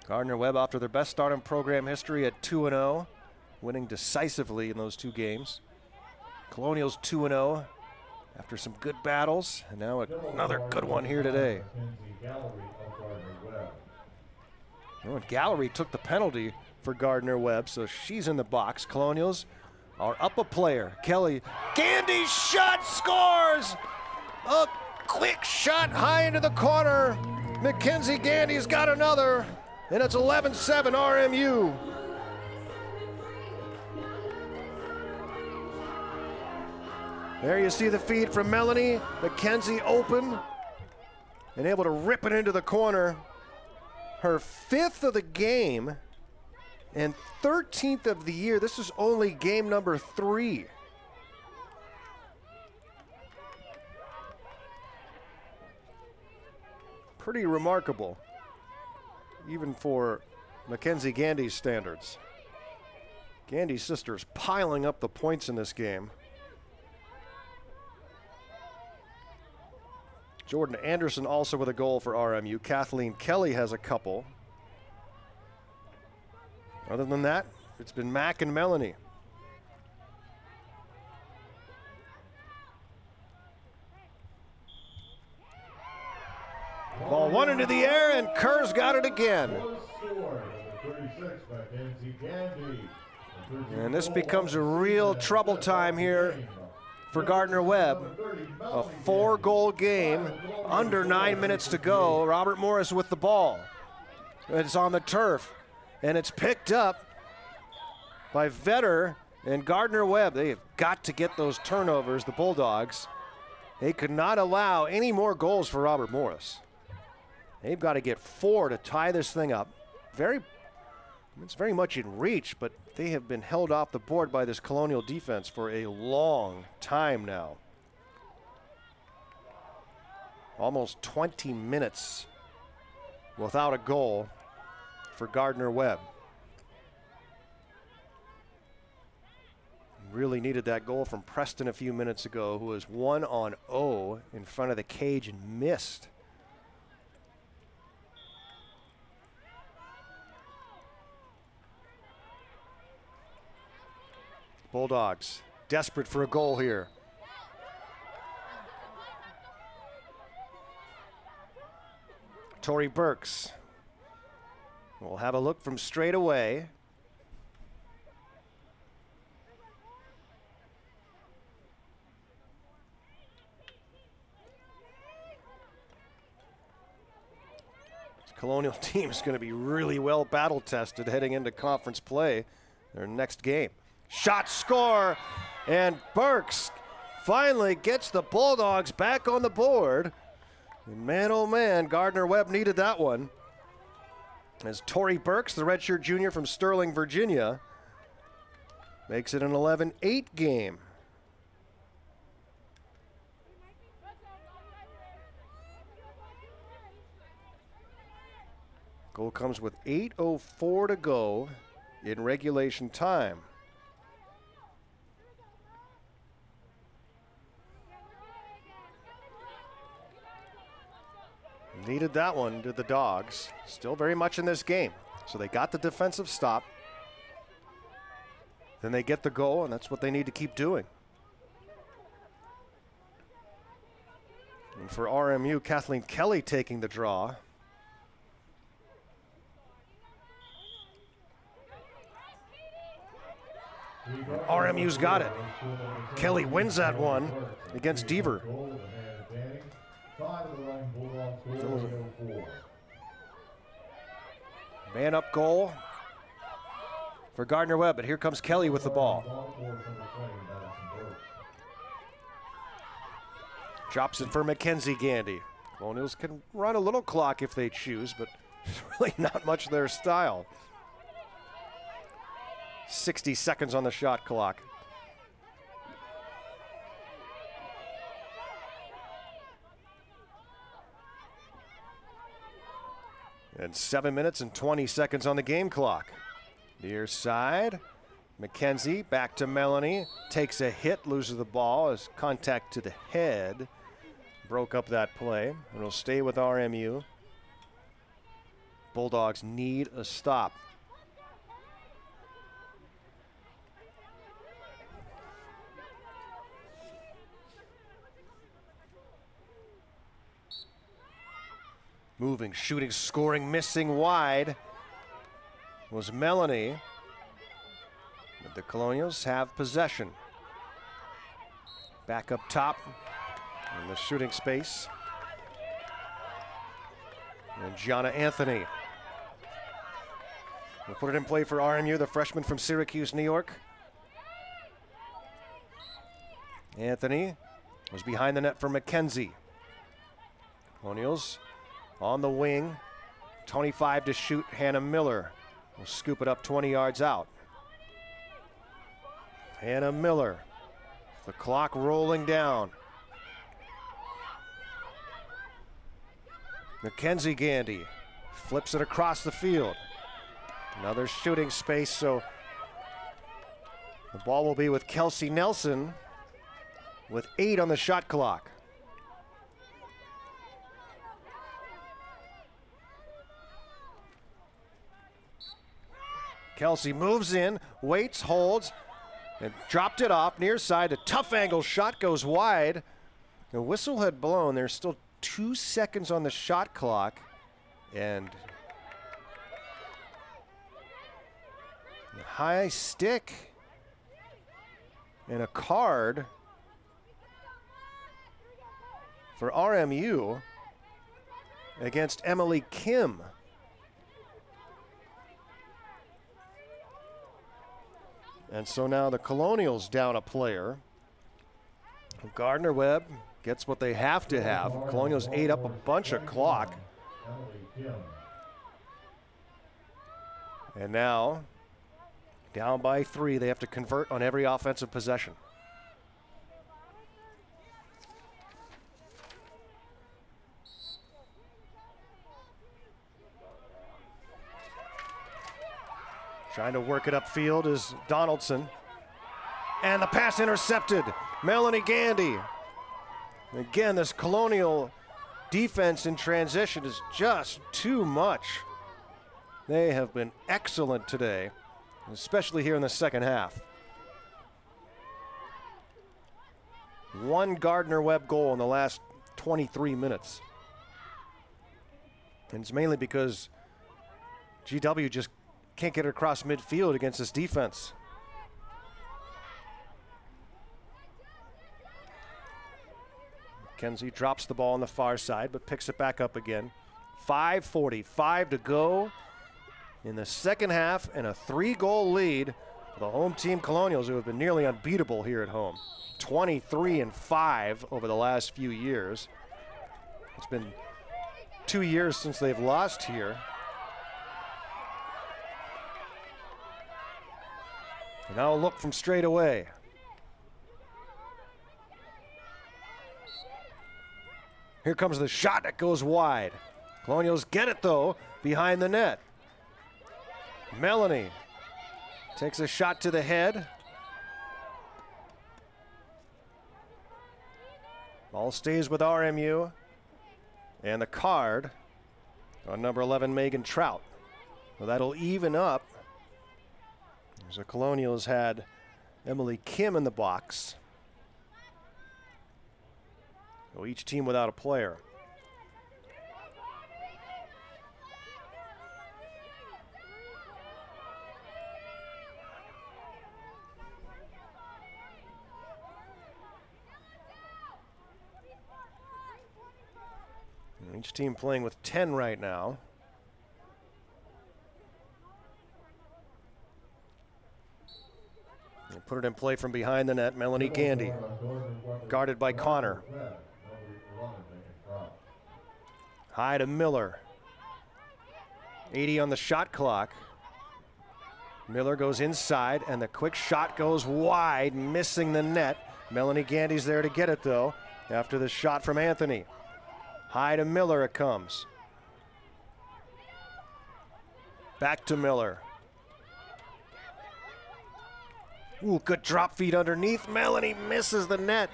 Speaker 2: Gardner-Webb after their best start in program history at 2-0, winning decisively in those 2 games. Colonials 2-0 after some good battles, and now another good one here today. And Gallery took the penalty for Gardner-Webb, so she's in the box. Colonials are up a player. Kelly, Gandy shot, scores! A quick shot high into the corner. Mackenzie Gandy's got another, and it's 11-7 RMU. There you see the feed from Melanie. Mackenzie open and able to rip it into the corner. Her 5th of the game and 13th of the year. This is only game number 3. Pretty remarkable, even for Mackenzie Gandy's standards. Gandy's sisters piling up the points in this game. Jordan Anderson also with a goal for RMU. Kathleen Kelly has a couple. Other than that, it's been Mac and Melanie. Ball one into the air, and Kerr's got it again. And this becomes a real trouble time here for Gardner-Webb. A 4-goal game, under 9 minutes to go. Robert Morris with the ball. It's on the turf, and it's picked up by Vetter and Gardner-Webb. They have got to get those turnovers, the Bulldogs. They could not allow any more goals for Robert Morris. They've got to get 4 to tie this thing up. It's very much in reach, but They have been held off the board by this Colonial defense for a long time now. Almost 20 minutes without a goal for Gardner-Webb. Really needed that goal from Preston a few minutes ago, who was 1-0 in front of the cage and missed. Bulldogs desperate for a goal here. Tory Burks will have a look from straight away. This Colonial team is going to be really well battle tested heading into conference play, their next game. Shot, score, and Burks finally gets the Bulldogs back on the board. And man, oh man, Gardner-Webb needed that one. As Tory Burks, the redshirt junior from Sterling, Virginia, makes it an 11-8 game. Goal comes with 8:04 to go in regulation time. Needed that one, did the Dogs. Still very much in this game. So they got the defensive stop. Then they get the goal, and that's what they need to keep doing. And for RMU, Kathleen Kelly taking the draw. RMU's got it. Kelly wins that one against Deaver. Man up goal for Gardner-Webb, but here comes Kelly with the ball. Drops it for Mackenzie Gandy. Colonials can run a little clock if they choose, but it's really not much their style. 60 seconds on the shot clock. And 7 minutes and 20 seconds on the game clock. Near side, Mackenzie back to Melanie, takes a hit, loses the ball as contact to the head. Broke up that play, and it'll stay with RMU. Bulldogs need a stop. Moving, shooting, scoring, missing wide was Melanie. But the Colonials have possession. Back up top in the shooting space. And Gianna Anthony will put it in play for RMU, the freshman from Syracuse, New York. Anthony was behind the net for Mackenzie. Colonials on the wing, 25 to shoot. Hannah Miller will scoop it up 20 yards out. Hannah Miller, the clock rolling down. Mackenzie Gandy flips it across the field. Another shooting space, so the ball will be with Kelsey Nelson with 8 on the shot clock. Kelsey moves in, waits, holds, and dropped it off near side. A tough angle shot goes wide. The whistle had blown. There's still 2 seconds on the shot clock. And a high stick and a card for RMU against Emily Kim. And so now the Colonials down a player. Gardner-Webb gets what they have to have. Colonials ate up a bunch of clock. And now Down by 3. They have to convert on every offensive possession. Trying to work it upfield is Donaldson. And the pass intercepted. Melanie Gandy. Again, this Colonial defense in transition is just too much. They have been excellent today, especially here in the second half. One Gardner-Webb goal in the last 23 minutes. And it's mainly because GW just can't get it across midfield against this defense. McKenzie drops the ball on the far side, but picks it back up again. 5:45 to go in the second half, and a 3-goal lead for the home team Colonials, who have been nearly unbeatable here at home. 23-5 over the last few years. It's been 2 years since they've lost here. And now a look from straight away. Here comes the shot that goes wide. Colonials get it though, behind the net. Melanie takes a shot to the head. Ball stays with RMU. And the card on number 11, Megan Trout. Well, that'll even up. The Colonials had Emily Kim in the box. So each team without a player. And each team playing with 10 right now. They put it in play from behind the net. Melanie Gandy, guarded by Connor. High to Miller. 80 on the shot clock. Miller goes inside, and the quick shot goes wide, missing the net. Melanie Gandy's there to get it, though, after the shot from Anthony. High to Miller it comes. Back to Miller. Ooh, good drop feed underneath. Melanie misses the net.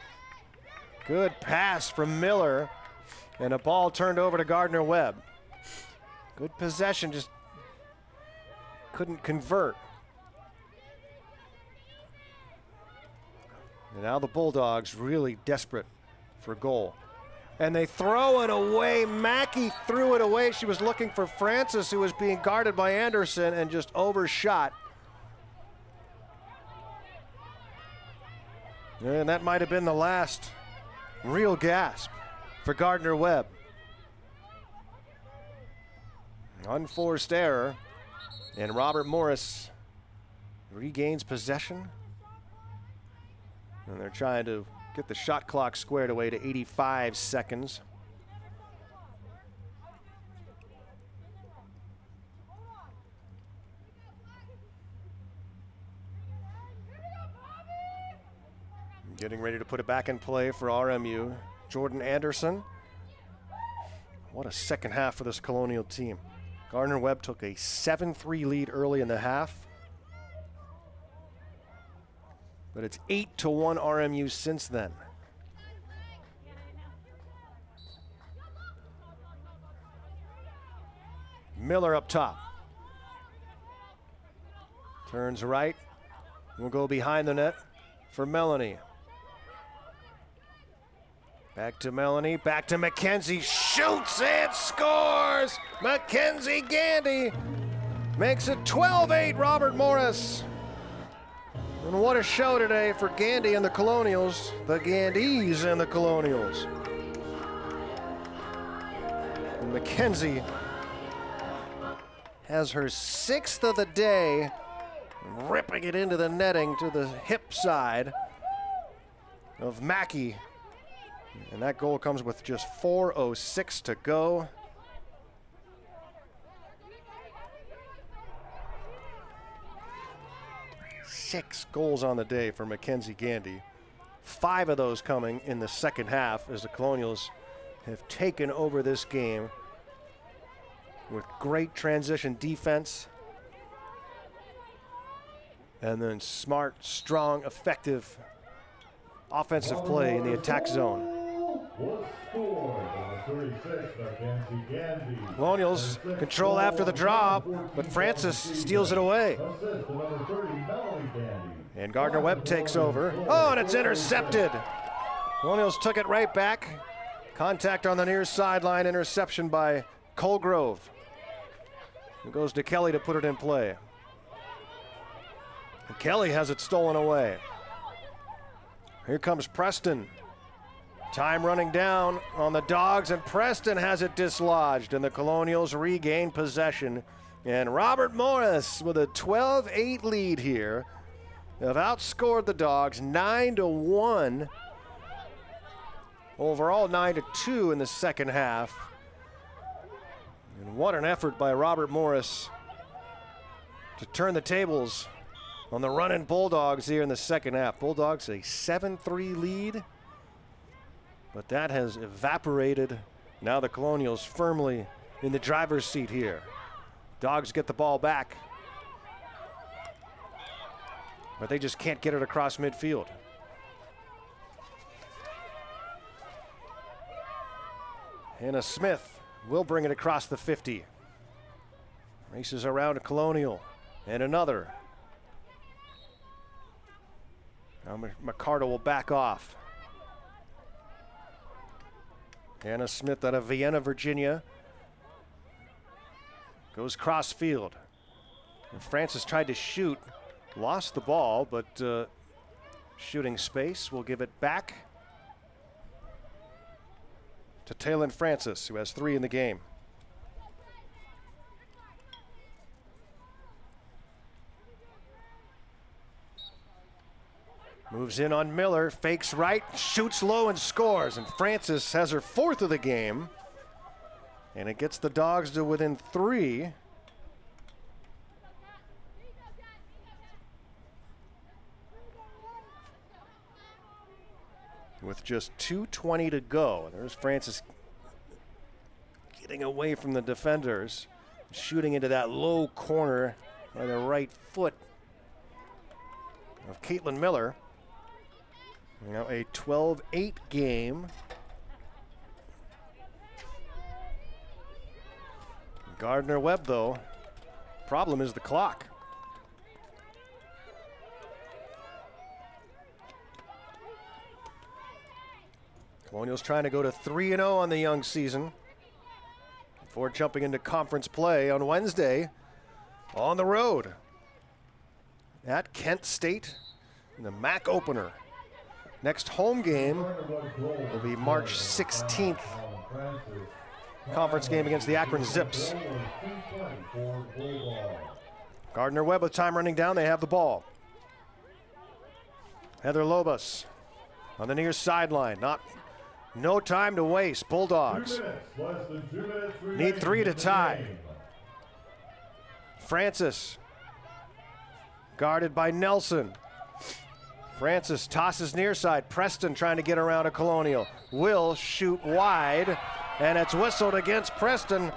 Speaker 2: Good pass from Miller. And a ball turned over to Gardner-Webb. Good possession, just couldn't convert. And now the Bulldogs really desperate for a goal. And they throw it away. Mackey threw it away. She was looking for Francis, who was being guarded by Anderson, and just overshot. And that might have been the last real gasp for Gardner-Webb. Unforced error, and Robert Morris regains possession. And they're trying to get the shot clock squared away to 85 seconds. Getting ready to put it back in play for RMU. Jordan Anderson. What a second half for this Colonial team. Gardner-Webb took a 7-3 lead early in the half. But it's 8-1 RMU since then. Miller up top. Turns right. We'll go behind the net for Melanie. Back to Melanie, back to McKenzie, shoots and scores! Mackenzie Gandy makes it 12-8, Robert Morris. And what a show today for Gandy and the Colonials, the Gandys and the Colonials. And McKenzie has her 6th of the day, ripping it into the netting to the hip side of Mackey. And that goal comes with just 4:06 to go. 6 goals on the day for Mackenzie Gandy. 5 of those coming in the second half as the Colonials have taken over this game with great transition defense and then smart, strong, effective offensive play in the attack zone. Colonials control after the draw, but Francis steals it away. And Gardner-Webb takes over. Oh, and it's intercepted. Colonials took it right back. Contact on the near sideline, interception by Colgrove. It goes to Kelly to put it in play. And Kelly has it stolen away. Here comes Preston. Time running down on the Dogs, and Preston has it dislodged, and the Colonials regain possession. And Robert Morris with a 12-8 lead here have outscored the Dogs 9-1. Overall 9-2 in the second half. And what an effort by Robert Morris to turn the tables on the running Bulldogs here in the second half. Bulldogs a 7-3 lead, but that has evaporated. Now the Colonials firmly in the driver's seat here. Dogs get the ball back, but they just can't get it across midfield. Hannah Smith will bring it across the 50. Races around a Colonial, and another. Now McCarter will back off. Hannah Smith out of Vienna, Virginia. Goes cross field. And Francis tried to shoot, lost the ball, but shooting space will give it back to Taylon Francis, who has 3 in the game. Moves in on Miller, fakes right, shoots low and scores. And Francis has her 4th of the game. And it gets the Dogs to within 3. With just 2:20 to go. There's Francis getting away from the defenders, shooting into that low corner by the right foot of Caitlin Miller. Now a 12-8 game. Gardner-Webb, though, problem is the clock. Colonials trying to go to 3-0 on the young season before jumping into conference play on Wednesday on the road at Kent State in the MAC opener. Next home game will be March 16th. Conference game against the Akron Zips. Gardner-Webb with time running down. They have the ball. Heather Lobos on the near sideline. No time to waste. Bulldogs need 3 to tie. Francis guarded by Nelson. Francis tosses near side. Preston trying to get around a Colonial. Will shoot wide, and it's whistled against Preston.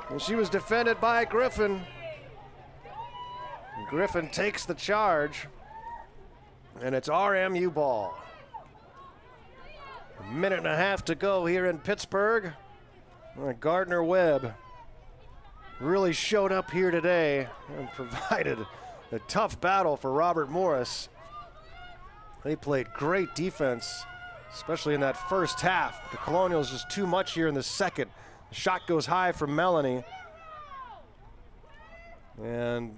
Speaker 2: And she was defended by Griffin. Griffin takes the charge, and it's RMU ball. A minute and a half to go here in Pittsburgh. Gardner-Webb really showed up here today and provided a tough battle for Robert Morris. They played great defense, especially in that first half. The Colonials just too much here in the second. The shot goes high from Melanie. And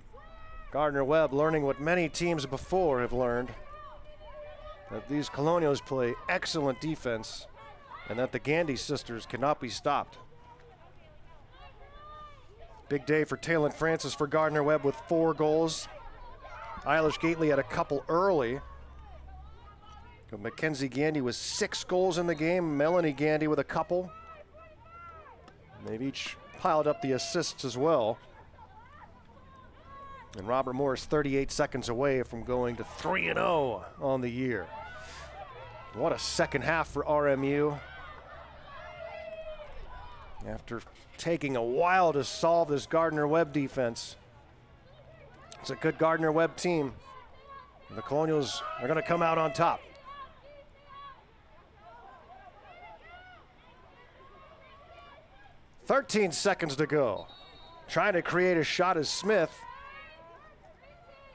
Speaker 2: Gardner-Webb learning what many teams before have learned, that these Colonials play excellent defense and that the Gandy sisters cannot be stopped. Big day for Taylon Francis for Gardner-Webb with 4 goals. Eilish Gately had a couple early. Mackenzie Gandy with 6 goals in the game. Melanie Gandy with a couple. They've each piled up the assists as well. And Robert Morris 38 seconds away from going to 3-0 on the year. What a second half for RMU. After taking a while to solve this Gardner-Webb defense. It's a good Gardner-Webb team. And the Colonials are going to come out on top. "13 seconds to go. Trying to create a shot is Smith.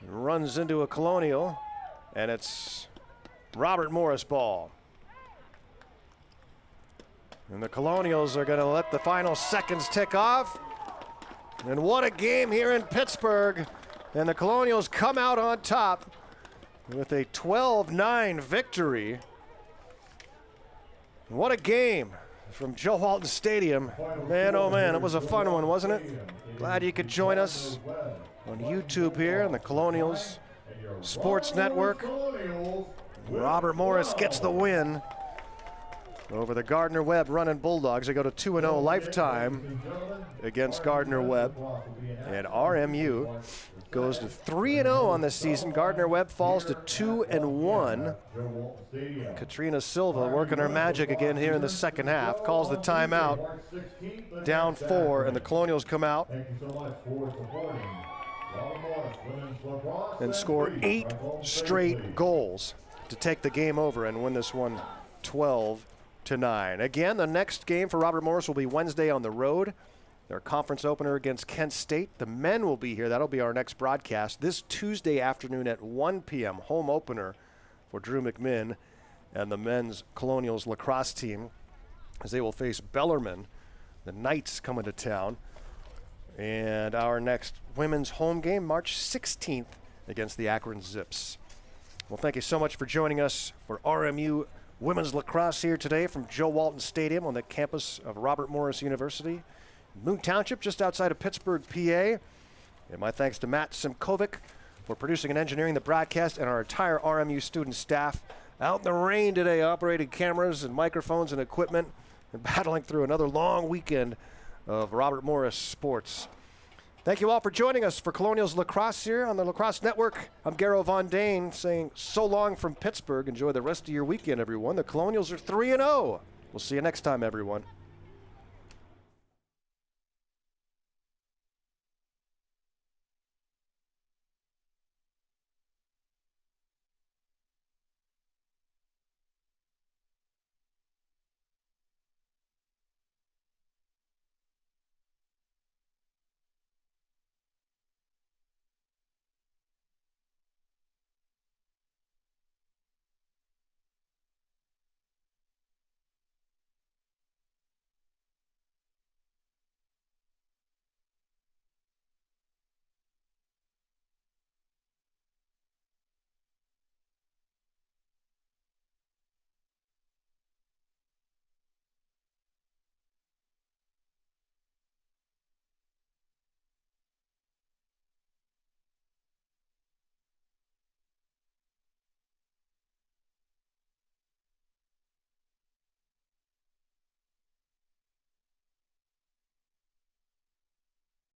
Speaker 2: Runs into a Colonial, and it's Robert Morris ball. And the Colonials are going to let the final seconds tick off. And what a game here in Pittsburgh. And the Colonials come out on top with a 12-9 victory. What a game from Joe Walton Stadium. Man, oh man, it was a fun one, wasn't it? Glad you could join us on YouTube here on the Colonials Sports Network. Robert Morris gets the win over the Gardner-Webb running Bulldogs. They go to 2-0 lifetime against Gardner-Webb. And RMU goes to 3-0 on the season. Gardner-Webb falls to 2-1. Katrina Silva working her magic again here in the second half. Calls the timeout. Down 4, and the Colonials come out and score 8 straight goals to take the game over and win this one 12-9. Again, the next game for Robert Morris will be Wednesday on the road. Their conference opener against Kent State. The men will be here. That'll be our next broadcast this Tuesday afternoon at 1 p.m. Home opener for Drew McMinn and the men's Colonials lacrosse team as they will face Bellarmine. The Knights coming to town. And our next women's home game, March 16th against the Akron Zips. Well, thank you so much for joining us for RMU women's lacrosse here today from Joe Walton Stadium on the campus of Robert Morris University. Moon Township, just outside of Pittsburgh, PA. And my thanks to Matt Simkovic for producing and engineering the broadcast, and our entire RMU student staff out in the rain today, operating cameras and microphones and equipment, and battling through another long weekend of Robert Morris sports. Thank you all for joining us for Colonials Lacrosse here on the Lacrosse Network. I'm Garrow Von Dane saying so long from Pittsburgh. Enjoy the rest of your weekend, everyone. The Colonials are 3-0. We'll see you next time, everyone.